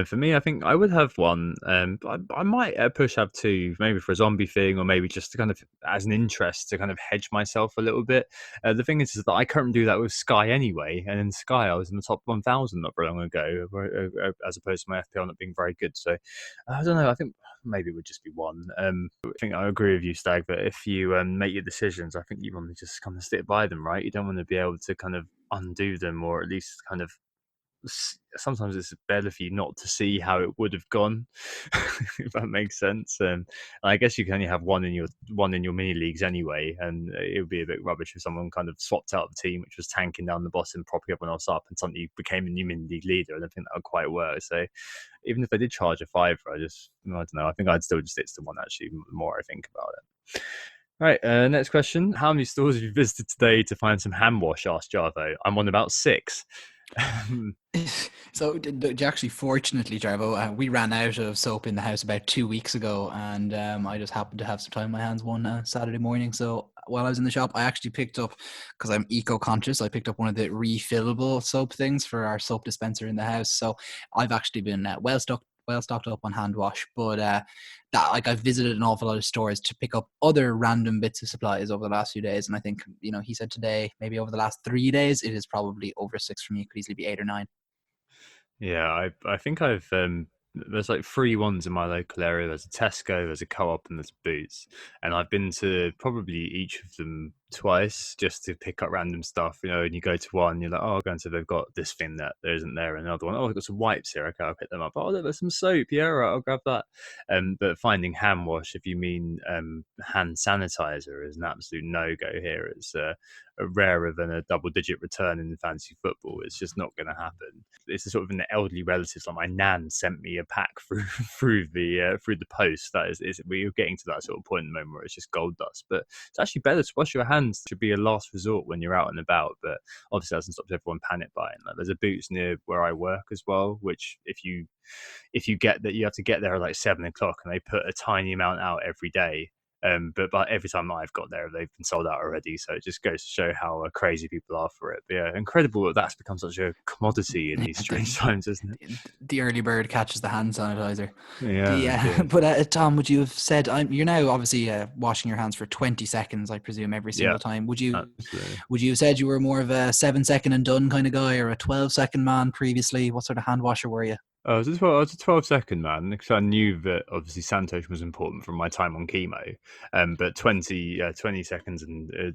For me, I think I would have one. But I might push have two, maybe for a zombie thing, or maybe just to kind of as an interest to kind of hedge myself a little bit. The thing is that I can't do that with Sky anyway, and in Sky I was in the top 1,000 not very long ago, as opposed to my FPL not being very good. So I don't know. I think maybe it would just be one. I think I agree with you, Stag, that if you make your decisions, I think you want to just kind of stick by them, right? You don't want to be able to kind of undo them, or at least kind of sometimes it's better for you not to see how it would have gone, if that makes sense. I guess you can only have one in your mini leagues anyway, and it would be a bit rubbish if someone kind of swapped out the team which was tanking down the bottom, propping everyone else up, and suddenly became a new mini league leader. I don't think that would quite work. So even if they did charge a fiver, I don't know. I think I'd still just stick to one actually. The more I think about it. Right, next question. How many stores have you visited today to find some hand wash? Asked Jarvo. I'm on about 6. So actually, fortunately, Jarvo, we ran out of soap in the house about 2 weeks ago, and I just happened to have some time on my hands one Saturday morning. So while I was in the shop, I actually picked up, because I'm eco-conscious, I picked up one of the refillable soap things for our soap dispenser in the house. So I've actually been well stocked up on hand wash, but I've visited an awful lot of stores to pick up other random bits of supplies over the last few days, and I think he said today, maybe over the last 3 days, it is probably over 6 for me. It could easily be 8 or 9. Yeah, I think I've there's like 3 ones in my local area. There's a Tesco, there's a Co-op, and there's Boots, and I've been to probably each of them twice just to pick up random stuff. And you go to one, you're like, oh, I'll go and say they've got this thing that there isn't there. And another one, oh, I've got some wipes here. Okay, I'll pick them up. Oh, look, there's some soap. Yeah, all right, I'll grab that. But finding hand wash, if you mean hand sanitizer, is an absolute no-go here. It's rarer than a double-digit return in fantasy football. It's just not going to happen. It's a sort of an elderly relatives, like my nan sent me a pack through the post. That is we're getting to that sort of point in the moment where it's just gold dust. But it's actually better to wash your hands. It should be a last resort when you're out and about. But obviously that doesn't stop everyone panic buying. Like there's a Boots near where I work as well, which if you get that, you have to get there at like 7 o'clock, and they put a tiny amount out every day. But every time I've got there, they've been sold out already. So it just goes to show how crazy people are for it. But yeah, incredible that that's become such a commodity in these strange times, isn't it? The early bird catches the hand sanitizer. Yeah. But Tom, would you have said you're now obviously washing your hands for 20 seconds, I presume, every single time? Would you have said you were more of a 7-second and done kind of guy, or a 12-second man previously? What sort of hand washer were you? I was a 12-second man, because I knew that obviously sanitation was important from my time on chemo. But 20 seconds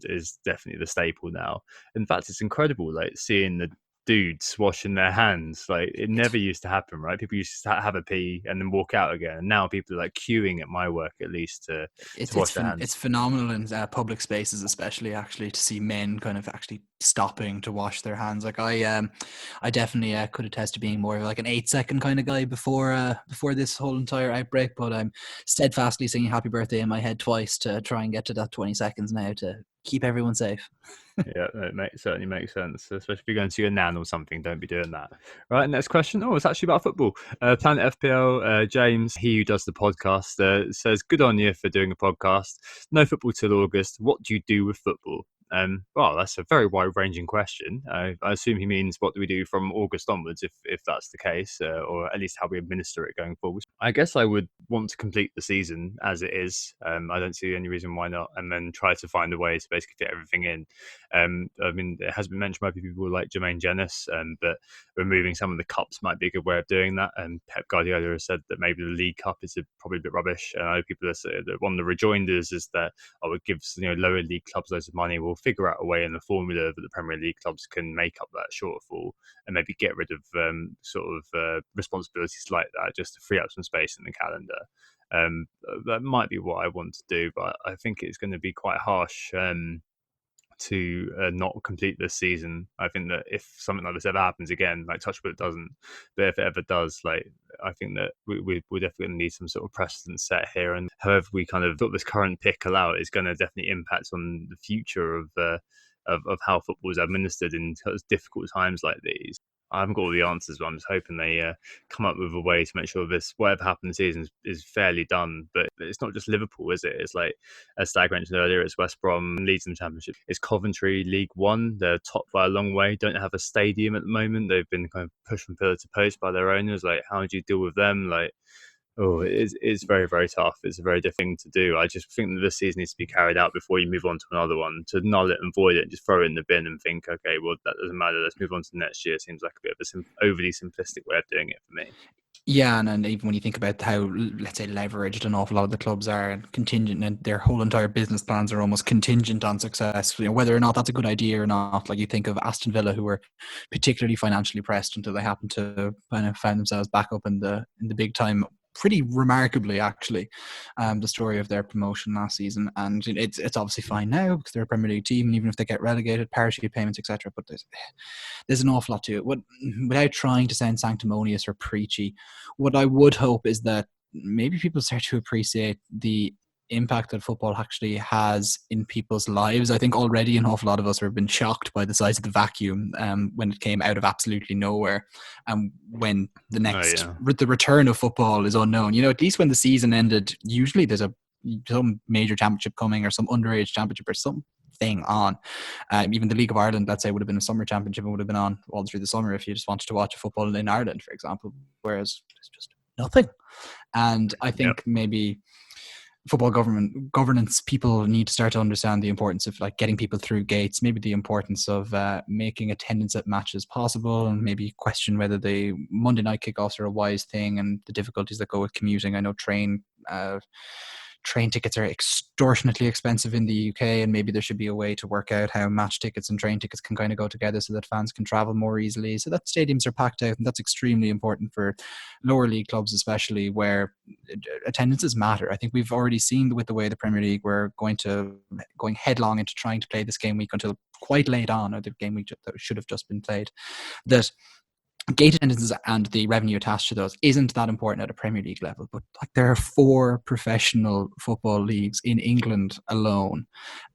is definitely the staple now. In fact, it's incredible, like seeing the dudes washing their hands. Like it never used to happen, right? People used to have a pee and then walk out again, and now people are like queuing at my work at least to wash their hands. It's phenomenal in public spaces, especially actually, to see men kind of actually stopping to wash their hands. Like I definitely could attest to being more of like an 8-second kind of guy before this whole entire outbreak, but I'm steadfastly singing happy birthday in my head twice to try and get to that 20 seconds now to keep everyone safe. Yeah, it certainly makes sense, especially if you're going to your nan or something. Don't be doing that. Right, next question. Oh, it's actually about football. Planet FPL, James, he who does the podcast, says, good on you for doing a podcast. No football till August. What do you do with football? Well, that's a very wide-ranging question. I assume he means what do we do from August onwards, if that's the case, or at least how we administer it going forward. I guess I would want to complete the season as it is. I don't see any reason why not, and then try to find a way to basically fit everything in. I mean, it has been mentioned by people like Jermaine Jenas, but removing some of the cups might be a good way of doing that. And Pep Guardiola has said that maybe the League Cup is probably a bit rubbish. And I know people have said that one of the rejoinders is that it gives lower league clubs loads of money. We'll figure out a way in the formula that the Premier League clubs can make up that shortfall and maybe get rid of responsibilities like that, just to free up some space in the calendar. That might be what I want to do, but I think it's going to be quite harsh to not complete this season. I think that if something like this ever happens again, like touch wood it doesn't, but if it ever does, like I think that we're definitely going to need some sort of precedent set here, and however we kind of got this current pickle out is going to definitely impact on the future of how football is administered in difficult times like these. I haven't got all the answers, but I'm just hoping they come up with a way to make sure this, whatever happens this season, is fairly done. But it's not just Liverpool, is it? It's like, as Stag mentioned earlier, it's West Brom leads in the Championship. It's Coventry, League One. They're top by a long way. Don't have a stadium at the moment. They've been kind of pushed from pillar to post by their owners. Like, how do you deal with them? Like, oh, it's very, very tough. It's a very difficult thing to do. I just think that this season needs to be carried out before you move on to another one. To null it and void it and just throw it in the bin and think, okay, well, that doesn't matter. Let's move on to the next year. Seems like a bit of a overly simplistic way of doing it for me. Yeah, and even when you think about how, let's say, leveraged an awful lot of the clubs are and contingent, and their whole entire business plans are almost contingent on success, whether or not that's a good idea or not. Like you think of Aston Villa, who were particularly financially pressed until they happened to kind of find themselves back up in the big time, pretty remarkably, actually. The story of their promotion last season, and it's obviously fine now because they're a Premier League team, and even if they get relegated, parachute payments, etc. But there's an awful lot to it. Without trying to sound sanctimonious or preachy, what I would hope is that maybe people start to appreciate the impact that football actually has in people's lives. I think already an awful lot of us have been shocked by the size of the vacuum when it came out of absolutely nowhere, and when the next the return of football is unknown. At least when the season ended, usually there's some major championship coming or some underage championship or something on. Even the League of Ireland, let's say, would have been a summer championship and would have been on all through the summer if you just wanted to watch football in Ireland, for example, whereas it's just nothing. And I think maybe football governance people need to start to understand the importance of like getting people through gates, maybe the importance of making attendance at matches possible, and maybe question whether the Monday night kickoffs are a wise thing and the difficulties that go with commuting. I know train tickets are extortionately expensive in the UK, and maybe there should be a way to work out how match tickets and train tickets can kind of go together so that fans can travel more easily, so that stadiums are packed out. And that's extremely important for lower league clubs, especially where attendances matter. I think we've already seen with the way the Premier League were going headlong into trying to play this game week until quite late on, or the game week that should have just been played, that gate attendances and the revenue attached to those isn't that important at a Premier League level. But like, there are 4 professional football leagues in England alone,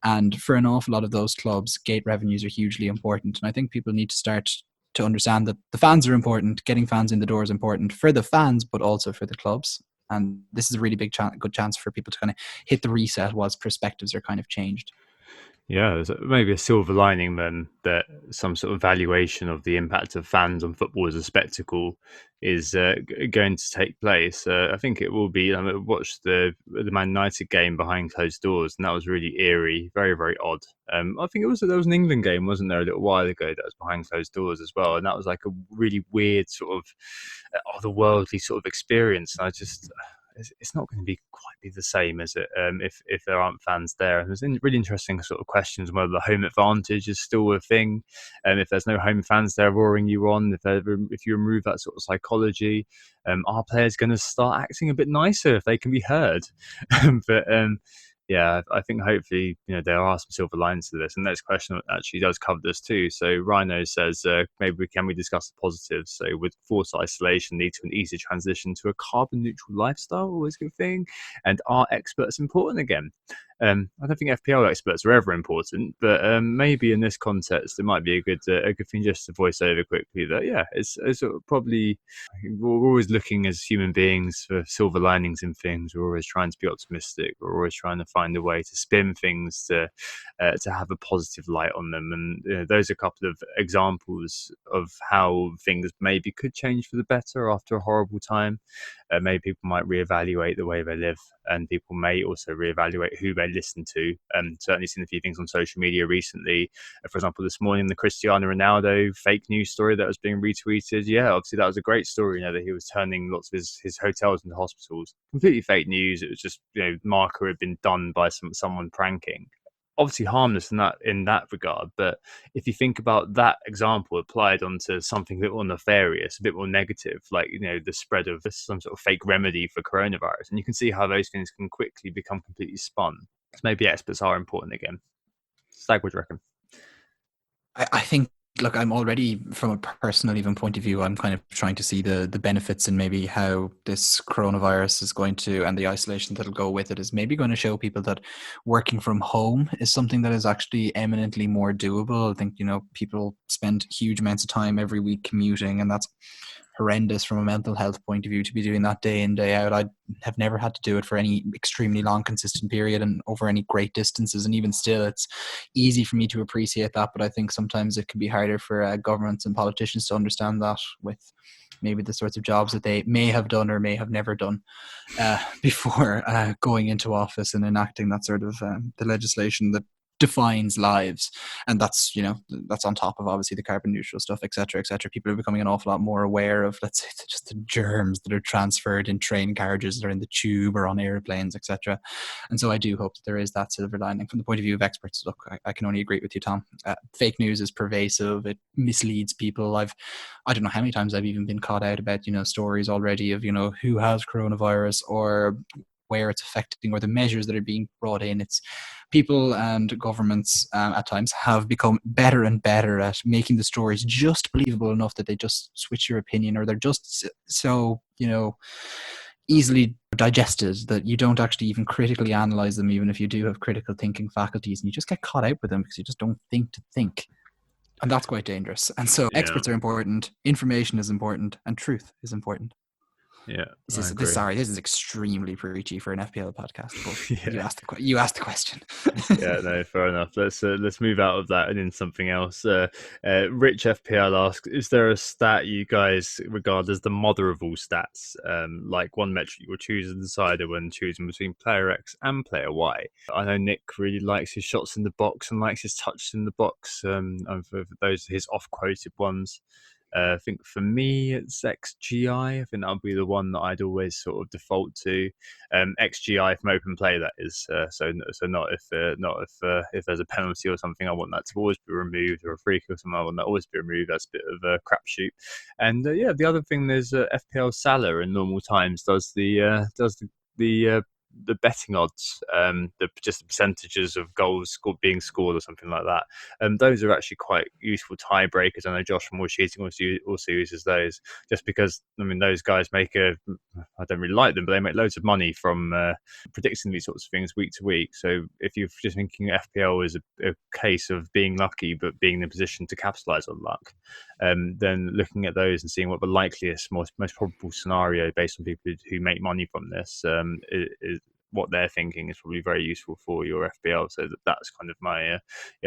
and for an awful lot of those clubs, gate revenues are hugely important. And I think people need to start to understand that the fans are important. Getting fans in the door is important for the fans, but also for the clubs. And this is a really good chance for people to kind of hit the reset whilst perspectives are kind of changed. Yeah, there's maybe a silver lining then, that some sort of valuation of the impact of fans on football as a spectacle is going to take place. I think it will be. I watched the Man United game behind closed doors, and that was really eerie, very, very odd. I think there was an England game, wasn't there, a little while ago, that was behind closed doors as well, and that was like a really weird sort of otherworldly sort of experience. And it's not going to quite be the same, is it? If there aren't fans there, and there's really interesting sort of questions whether the home advantage is still a thing, and if there's no home fans there roaring you on, if you remove that sort of psychology, are players going to start acting a bit nicer if they can be heard? But yeah, I think hopefully there are some silver linings to this. And the next question actually does cover this too. So Rhino says, maybe can we discuss the positives? So would forced isolation lead to an easier transition to a carbon neutral lifestyle? Always a good thing. And are experts important again? I don't think FPL experts are ever important, but maybe in this context, it might be a good thing just to voice over quickly that, it's probably, we're always looking as human beings for silver linings in things. We're always trying to be optimistic. We're always trying to find a way to spin things to have a positive light on them. And those are a couple of examples of how things maybe could change for the better after a horrible time. Maybe people might reevaluate the way they live, and people may also reevaluate who they listen to. Certainly seen a few things on social media recently. For example, this morning, the Cristiano Ronaldo fake news story that was being retweeted. Yeah, obviously that was a great story, that he was turning lots of his hotels into hospitals. Completely fake news. It was just, marker had been done by someone pranking. Obviously harmless in that regard, but if you think about that example applied onto something a bit more nefarious, a bit more negative, like the spread of some sort of fake remedy for coronavirus, and you can see how those things can quickly become completely spun. So maybe experts are important again. Stag, what do you reckon? I think, look, I'm already, from a personal even point of view, I'm kind of trying to see the benefits and maybe how this coronavirus is going to, and the isolation that'll go with it, is maybe going to show people that working from home is something that is actually eminently more doable. I think, people spend huge amounts of time every week commuting, and that's horrendous from a mental health point of view to be doing that day in, day out. I have never had to do it for any extremely long, consistent period and over any great distances. And even still, it's easy for me to appreciate that. But I think sometimes it can be harder for governments and politicians to understand that, with maybe the sorts of jobs that they may have done or may have never done before going into office and enacting that sort of the legislation that defines lives. And that's that's on top of obviously the carbon neutral stuff, etc., etc. People are becoming an awful lot more aware of, let's say, just the germs that are transferred in train carriages or in the tube or on airplanes, etc. And so I do hope that there is that silver lining. From the point of view of experts, look, I can only agree with you, Tom. Fake news is pervasive. It misleads people. I don't know how many times I've even been caught out about stories already of who has coronavirus or where it's affecting or the measures that are being brought in. It's people and governments at times have become better and better at making the stories just believable enough that they just switch your opinion, or they're just so easily digested that you don't actually even critically analyze them, even if you do have critical thinking faculties, and you just get caught out with them because you just don't think to think. And that's quite dangerous. And so experts are important, information is important, and truth is important. Yeah, this is extremely preachy for an FPL podcast, but you asked the question. Yeah, no, fair enough. Let's move out of that and into something else. Rich FPL asks, is there a stat you guys regard as the mother of all stats, like one metric you will choose as a decider when choosing between player X and player Y? I know Nick really likes his shots in the box and likes his touches in the box. For those his off-quoted ones. I think for me it's XGI. I think that'll be the one that I'd always sort of default to. XGI from open play, that is. So not if there's a penalty or something, I want that to always be removed, or a free kick or something, I want that always be removed. That's a bit of a crapshoot. And the other thing, there's FPL Salah in normal times does the betting odds, just the percentages of goals being scored or something like that. Those are actually quite useful tiebreakers. I know Josh from More Cheating also uses those, just because those guys I don't really like them, but they make loads of money from predicting these sorts of things week to week. So if you're just thinking FPL is a case of being lucky but being in a position to capitalize on luck, then looking at those and seeing what the likeliest, most probable scenario based on people who make money from this is what they're thinking is probably very useful for your FPL. So that's kind of my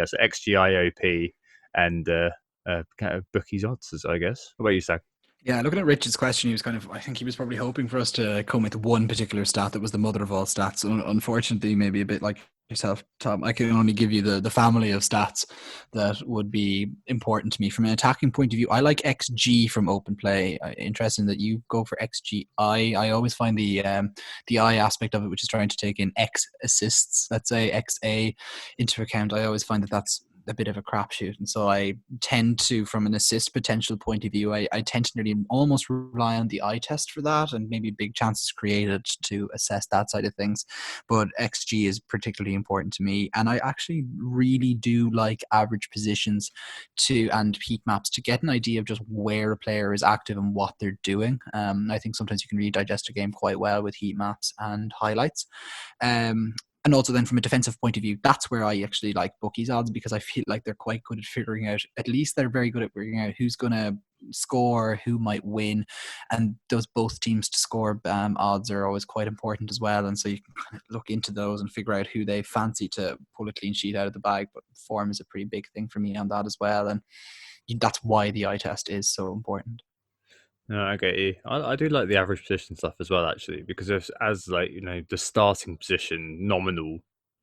so XGIOP and kind of bookies odds, I guess. What about you, Stag? Yeah, looking at Rich's question, I think he was probably hoping for us to come with one particular stat that was the mother of all stats. Unfortunately, maybe a bit like yourself, Tom, I can only give you the family of stats that would be important to me. From an attacking point of view, I like XG from open play. Interesting that you go for XGI. I always find the I aspect of it, which is trying to take in X assists, let's say XA, into account. I always find that that's a bit of a crapshoot, and so I tend to, from an assist potential point of view, I tend to nearly almost rely on the eye test for that, and maybe big chances created to assess that side of things. But XG is particularly important to me, and I actually really do like average positions and heat maps to get an idea of just where a player is active and what they're doing. I think sometimes you can really digest a game quite well with heat maps and highlights. And also then from a defensive point of view, that's where I actually like bookies odds, because I feel like they're quite good at figuring out, at least they're very good at figuring out who's going to score, who might win. And those both teams to score odds are always quite important as well. And so you can kind of look into those and figure out who they fancy to pull a clean sheet out of the bag. But form is a pretty big thing for me on that as well. And that's why the eye test is so important. No, I get you. I do like the average position stuff as well, actually, because as like the starting position nominal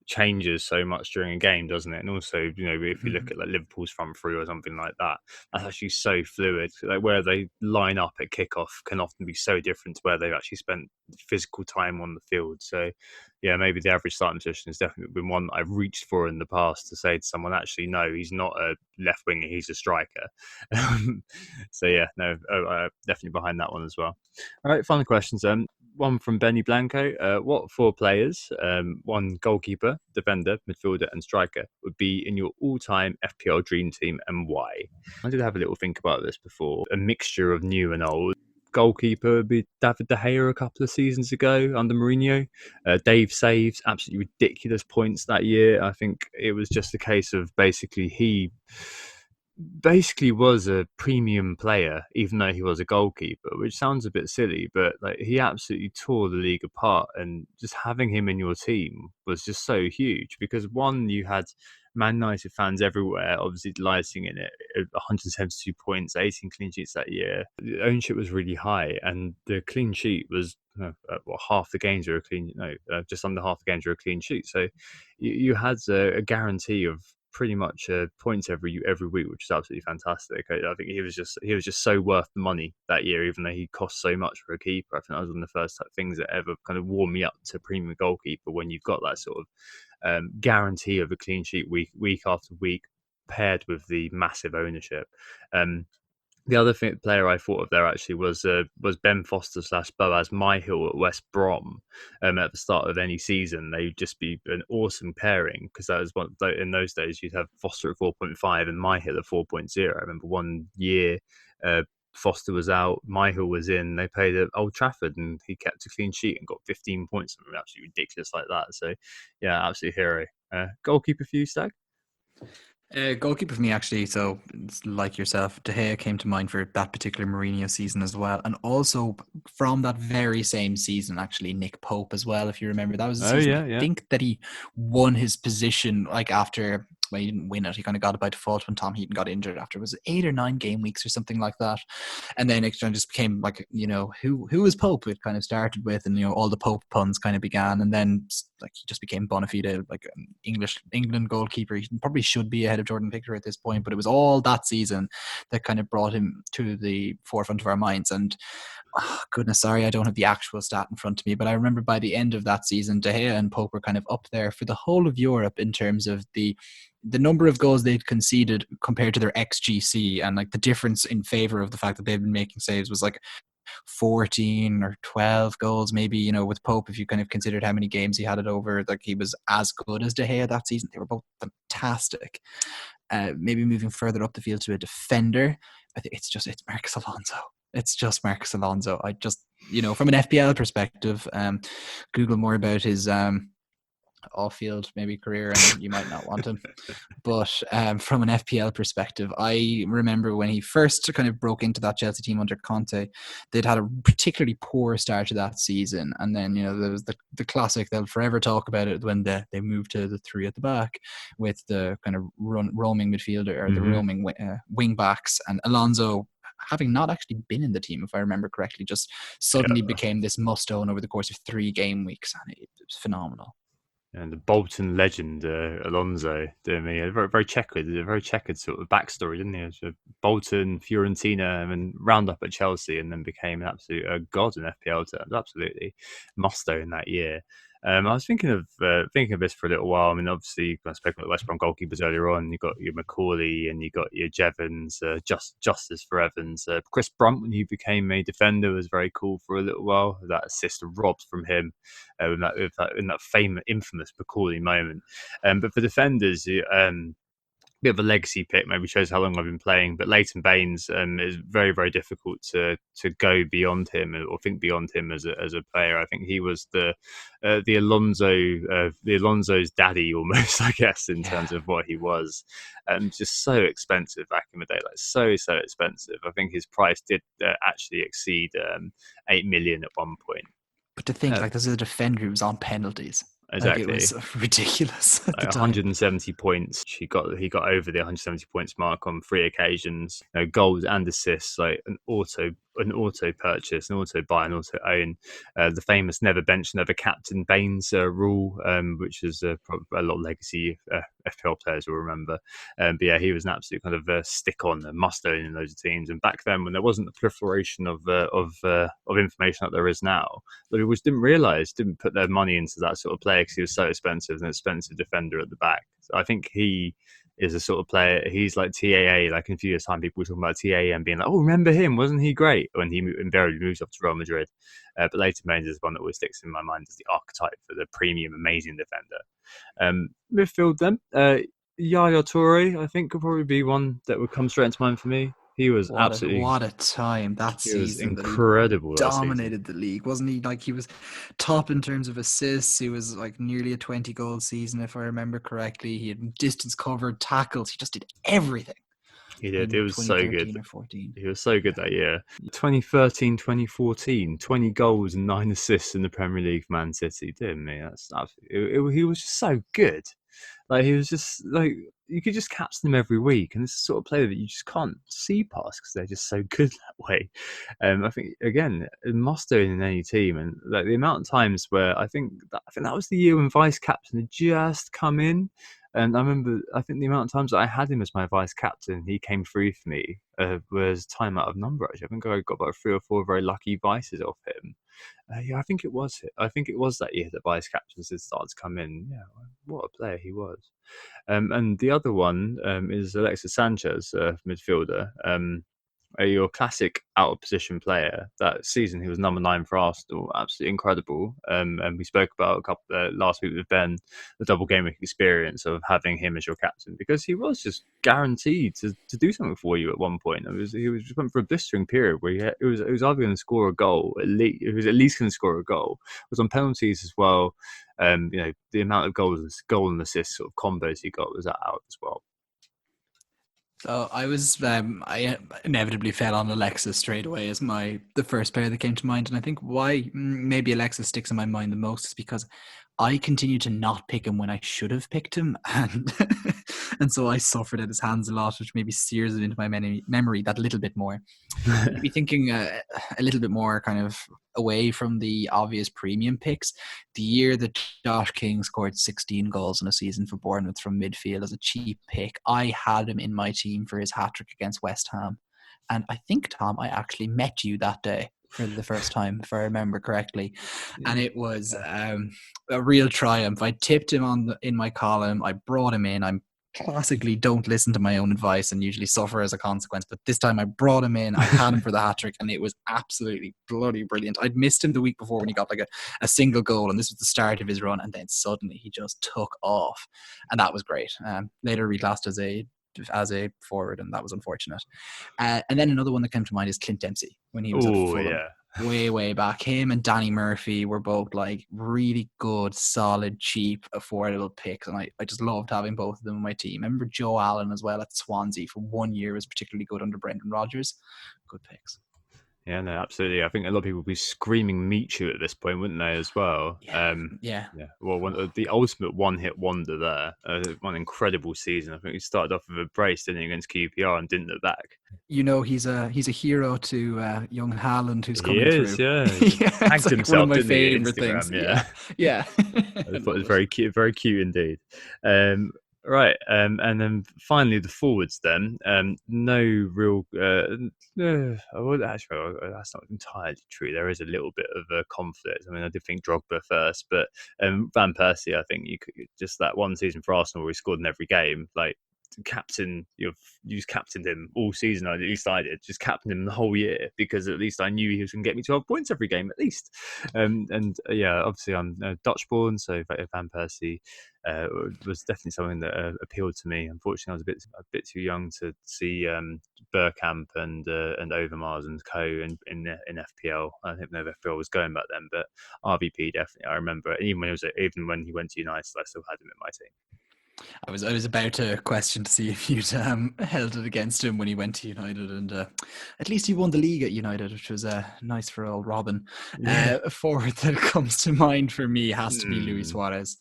changes so much during a game, doesn't it? And also, if you look at like Liverpool's front three or something like that, that's actually so fluid. Like where they line up at kickoff can often be so different to where they've actually spent physical time on the field. So yeah, maybe the average starting position has definitely been one that I've reached for in the past to say to someone, actually, no, he's not a left winger, he's a striker. So yeah, no, definitely behind that one as well. All right, final questions. one from Benny Blanco. What 4 players, one goalkeeper, defender, midfielder, and striker, would be in your all-time FPL dream team, and why? I did have a little think about this before. A mixture of new and old. Goalkeeper would be David De Gea a couple of seasons ago under Mourinho. Dave saves absolutely ridiculous points that year. I think it was just a case of he basically was a premium player, even though he was a goalkeeper, which sounds a bit silly, but like he absolutely tore the league apart. And just having him in your team was just so huge because one, you had Man United fans everywhere, obviously delighting in it. 172 points, 18 clean sheets that year. The ownership was really high, and the clean sheet was half the games are a clean. No, just under half the games are a clean sheet. So you had a guarantee of pretty much points every week, which is absolutely fantastic. I think he was just so worth the money that year, even though he cost so much for a keeper. I think that was one of the first things that ever kind of warmed me up to premium goalkeeper, when you've got that sort of guarantee of a clean sheet week after week, paired with the massive ownership. The other player I thought of there actually was Ben Foster / Boaz Myhill at West Brom. At the start of any season, they'd just be an awesome pairing, because that was in those days you'd have Foster at 4.5 and Myhill at 4.0. I remember one year Foster was out, Myhill was in. They played at Old Trafford and he kept a clean sheet and got 15 points. Something absolutely ridiculous like that. So yeah, absolute hero. Goalkeeper for you, Stag? Goalkeeper for me, actually. So it's like yourself, De Gea came to mind for that particular Mourinho season as well, and also from that very same season, actually, Nick Pope as well. If you remember, that was the season I think that he won his position. Like after, well, he didn't win it. He kind of got it by default when Tom Heaton got injured after, was it 8 or 9 game weeks or something like that. And then it just became like, who was Pope? It kind of started with, and all the Pope puns kind of began, and then like he just became bona fide like an England goalkeeper. He probably should be ahead of Jordan Pickford at this point, but it was all that season that kind of brought him to the forefront of our minds. And goodness, sorry, I don't have the actual stat in front of me, but I remember by the end of that season, De Gea and Pope were kind of up there for the whole of Europe in terms of the number of goals they'd conceded compared to their XGC, and like the difference in favor of the fact that they've been making saves was like 14 or 12 goals maybe, with Pope. If you kind of considered how many games he had it over, like he was as good as De Gea that season. They were both fantastic. Maybe moving further up the field to a defender, I think it's Marcus Alonso. It's just Marcus Alonso. I just, from an FPL perspective, Google more about his off-field maybe career, and you might not want him. But from an FPL perspective, I remember when he first kind of broke into that Chelsea team under Conte, they'd had a particularly poor start to that season. And then, there was the classic, they'll forever talk about it, when they moved to the 3 at the back with the kind of roaming midfielder, or the roaming wing backs, and Alonso, having not actually been in the team, if I remember correctly, just suddenly became this must-own over the course of 3 game weeks, and it was phenomenal. And the Bolton legend, Alonso, a very checkered sort of backstory, didn't he? So Bolton, Fiorentina, and round up at Chelsea, and then became an absolute god in FPL terms. Absolutely must-own that year. I was thinking of this for a little while. I mean, obviously, I spoke about the West Brom goalkeepers earlier on. You got your Macaulay and you got your Jevons, Justice for Evans. Chris Brunt, when he became a defender, was very cool for a little while. That assist robbed from him in that infamous Macaulay moment. But for defenders, bit of a legacy pick, maybe shows how long I've been playing, but Leighton Baines is very, very difficult to go beyond him or think beyond him as a player. I think he was the Alonso's daddy almost, I guess, in terms of what he was, and just so expensive back in the day, like so expensive. I think his price did actually exceed 8 million at one point. But to think, this is a defender who was on penalties. Exactly. Like, it was ridiculous. At the 170 points. He got over the 170 points mark on 3 occasions. Goals and assists, like an auto purchase, an auto buy, an auto own. The famous never bench, never captain Baines rule, which is a lot of legacy FPL players will remember. But yeah, he was an absolute kind of stick on, a must own in those teams. And back then, when there wasn't the proliferation of information that there is now, but we didn't put their money into that sort of player because he was so expensive, an expensive defender at the back. So I think he is a sort of player. He's like TAA. Like in a few years' time, people were talking about TAA and being like, "Oh, remember him? Wasn't he great?" When he invariably moves off to Real Madrid. But Leighton Baines is one that always sticks in my mind as the archetype for the premium, amazing defender. Midfield then, Yaya Toure, I think, could probably be one that would come straight into mind for me. He was absolutely what a time that he was season that he incredible that season. dominated the league, wasn't he? Like, he was top in terms of assists. He was like nearly a 20-goal season, if I remember correctly. He had distance covered, tackles. He just did everything. He did. It was so good. Or 14. He was so good that year. 2013, 2014, 20 goals and 9 assists in the Premier League for Man City. Dear me, that's absolutely, he was just so good. Like, he was just like, you could just captain them every week, and it's the sort of player that you just can't see past because they're just so good that way. I think again, it must do in any team, and like the amount of times where I think that was the year when vice captain had just come in, and I think the amount of times that I had him as my vice captain, he came through for me was time out of number. Actually, I think I got about 3 or 4 very lucky vices off him. Yeah, I think it was that year that vice captains did start to come in. Yeah, what a player he was. And the other one is Alexis Sanchez, midfielder. Your classic out of position player. That season he was number 9 for Arsenal, absolutely incredible. And we spoke about a couple last week with Ben, the double game week experience of having him as your captain, because he was just guaranteed to do something for you at one point. He was just went for a blistering period where he was either going to score a goal, he was at least going to score a goal. It was on penalties as well. The amount of goal and assist sort of combos he got was out as well. So I inevitably fell on Alexis straight away as the first player that came to mind. And I think why maybe Alexis sticks in my mind the most is because I continue to not pick him when I should have picked him. And so I suffered at his hands a lot, which maybe sears it into my memory that little bit more. Maybe thinking a little bit more kind of away from the obvious premium picks. The year that Josh King scored 16 goals in a season for Bournemouth from midfield as a cheap pick, I had him in my team for his hat-trick against West Ham. And I think, Tom, I actually met you that day for the first time, if I remember correctly. And it was a real triumph. I tipped him in my column. I brought him in. I'm classically don't listen to my own advice and usually suffer as a consequence, but this time I brought him in. I had him for the hat-trick, and it was absolutely bloody brilliant. I'd missed him the week before when he got like a single goal, and this was the start of his run, and then suddenly he just took off, and that was great. Later reclassed as a forward, and that was unfortunate. And then another one that came to mind is Clint Dempsey when he was at Fulham. Yeah. Way back. Him and Danny Murphy were both like really good, solid, cheap, affordable picks, and I just loved having both of them on my team. I remember Joe Allen as well at Swansea for 1 year was particularly good under Brendan Rodgers. Good picks. Yeah, no, absolutely. I think a lot of people would be screaming Michu at this point, wouldn't they, as well? Yeah. Well, the ultimate one-hit wonder there. One incredible season. I think he started off with a brace, didn't he, against QPR and didn't look back. You know, he's a hero to young Haaland who's coming through. He is, yeah. Tagged himself, one of my favorite things. Yeah. I thought it was very cute indeed. Right, and then finally the forwards. Then no real. Actually, that's not entirely true. There is a little bit of a conflict. I mean, I did think Drogba first, but Van Persie. I think you could just that one season for Arsenal where he scored in every game. Like captain, you just captained him all season. At least I did. Just captained him the whole year because at least I knew he was going to get me 12 points every game at least. Obviously I'm Dutch born, so Van Persie was definitely something that appealed to me. Unfortunately, I was a bit too young to see Bergkamp and Overmars and co in FPL. I think no FPL was going back then, but RVP definitely. I remember even when he went to United, I still had him in my team. I was about to question to see if you'd held it against him when he went to United, and at least he won the league at United, which was nice for old Robin. A forward that comes to mind for me has to be Luis Suarez.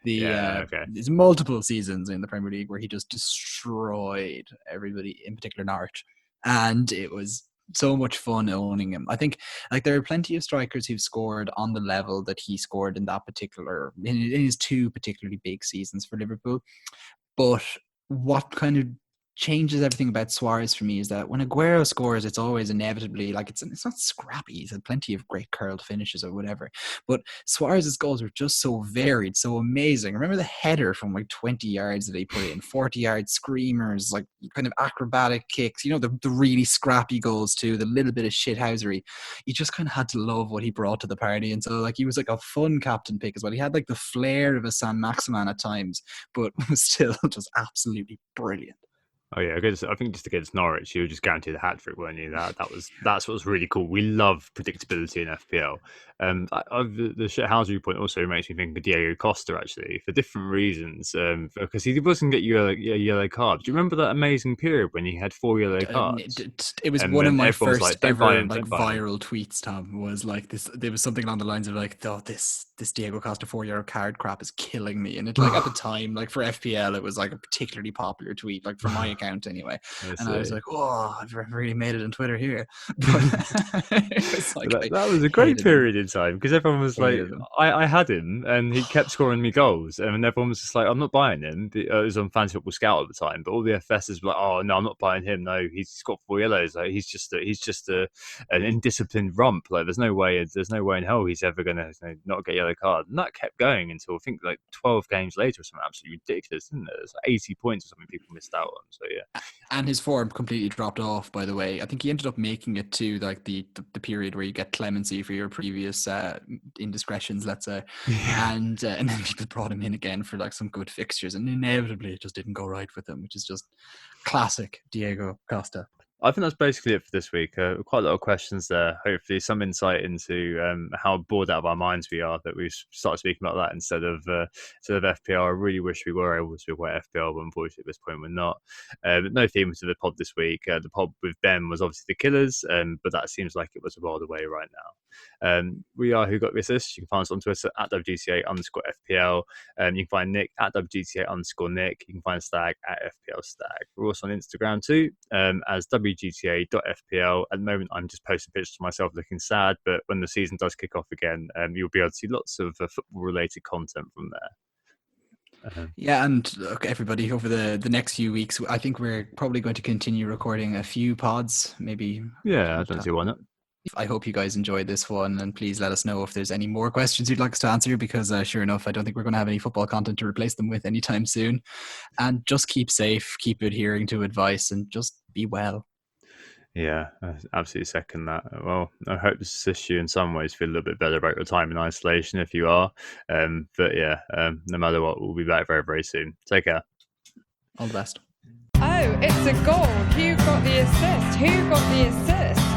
There's multiple seasons in the Premier League where he just destroyed everybody, in particular Norwich, and it was so much fun owning him. I think like there are plenty of strikers who've scored on the level that he scored in his 2 particularly big seasons for Liverpool. But what kind of changes everything about Suarez for me is that when Aguero scores, it's always inevitably like it's not scrappy. He's had plenty of great curled finishes or whatever, but Suarez's goals were just so varied, so amazing. Remember the header from like 20 yards that he put in, 40-yard screamers, like kind of acrobatic kicks, the really scrappy goals too, the little bit of shithousery. You just kind of had to love what he brought to the party. And so like he was like a fun captain pick as well. He had like the flair of a San Maximan at times, but was still just absolutely brilliant. Oh yeah, I think just against Norwich, you were just guaranteed a hat trick, weren't you? That's what was really cool. We love predictability in FPL. The shithousery point also makes me think of Diego Costa actually for different reasons. Because he wasn't get a yellow card. Do you remember that amazing period when he had 4 yellow cards? It was one of my first ever viral tweets. Tom was like this. There was something along the lines of like, "Oh, this Diego Costa 4-yellow card crap is killing me." And it like at the time, like for FPL, it was like a particularly popular tweet, like for my account anyway. I was like, "Oh, I've really made it on Twitter here." But it was like, that was a great period in time because everyone was like, I had him and he kept scoring me goals, and everyone was just like, I'm not buying him. It was on Fantasy Football Scout at the time, but all the FSs were like, oh no, I'm not buying him. No, he's got 4 yellows. Like he's just an indisciplined rump. Like there's no way in hell he's ever gonna not get a yellow card. And that kept going until I think like 12 games later or something absolutely ridiculous, isn't it? It's like 80 points or something people missed out on. So yeah. And his form completely dropped off, by the way. I think he ended up making it to like the period where you get clemency for your previous indiscretions, let's say. Yeah. And then people brought him in again for like some good fixtures, and inevitably it just didn't go right with him, which is just classic Diego Costa. I think that's basically it for this week. Quite a lot of questions there. Hopefully some insight into how bored out of our minds we are that we've started speaking about that instead of FPL. I really wish we were able to talk about FPL, but unfortunately at this point we're not. No theme to the pod this week. The pod with Ben was obviously the Killers, but that seems like it was a while away right now. We are Who Got The Assist. You can find us on Twitter at WGTA_FPL. You can find Nick at WGTA_Nick. You can find Stag at FPL Stag. We're also on Instagram too, as WGTA.FPL. At the moment, I'm just posting pictures of myself looking sad, but when the season does kick off again, you'll be able to see lots of football-related content from there. Yeah, and look, everybody, over the next few weeks, I think we're probably going to continue recording a few pods, maybe. Yeah, I don't see why not. I hope you guys enjoyed this one, and please let us know if there's any more questions you'd like us to answer, because sure enough, I don't think we're going to have any football content to replace them with anytime soon. And just keep safe, keep adhering to advice, and just be well. Yeah, I absolutely second that. Well, I hope this assists you in some ways feel a little bit better about your time in isolation if you are. But yeah, no matter what, we'll be back very, very soon. Take care. All the best. Oh, it's a goal. Who got the assist? Who got the assist?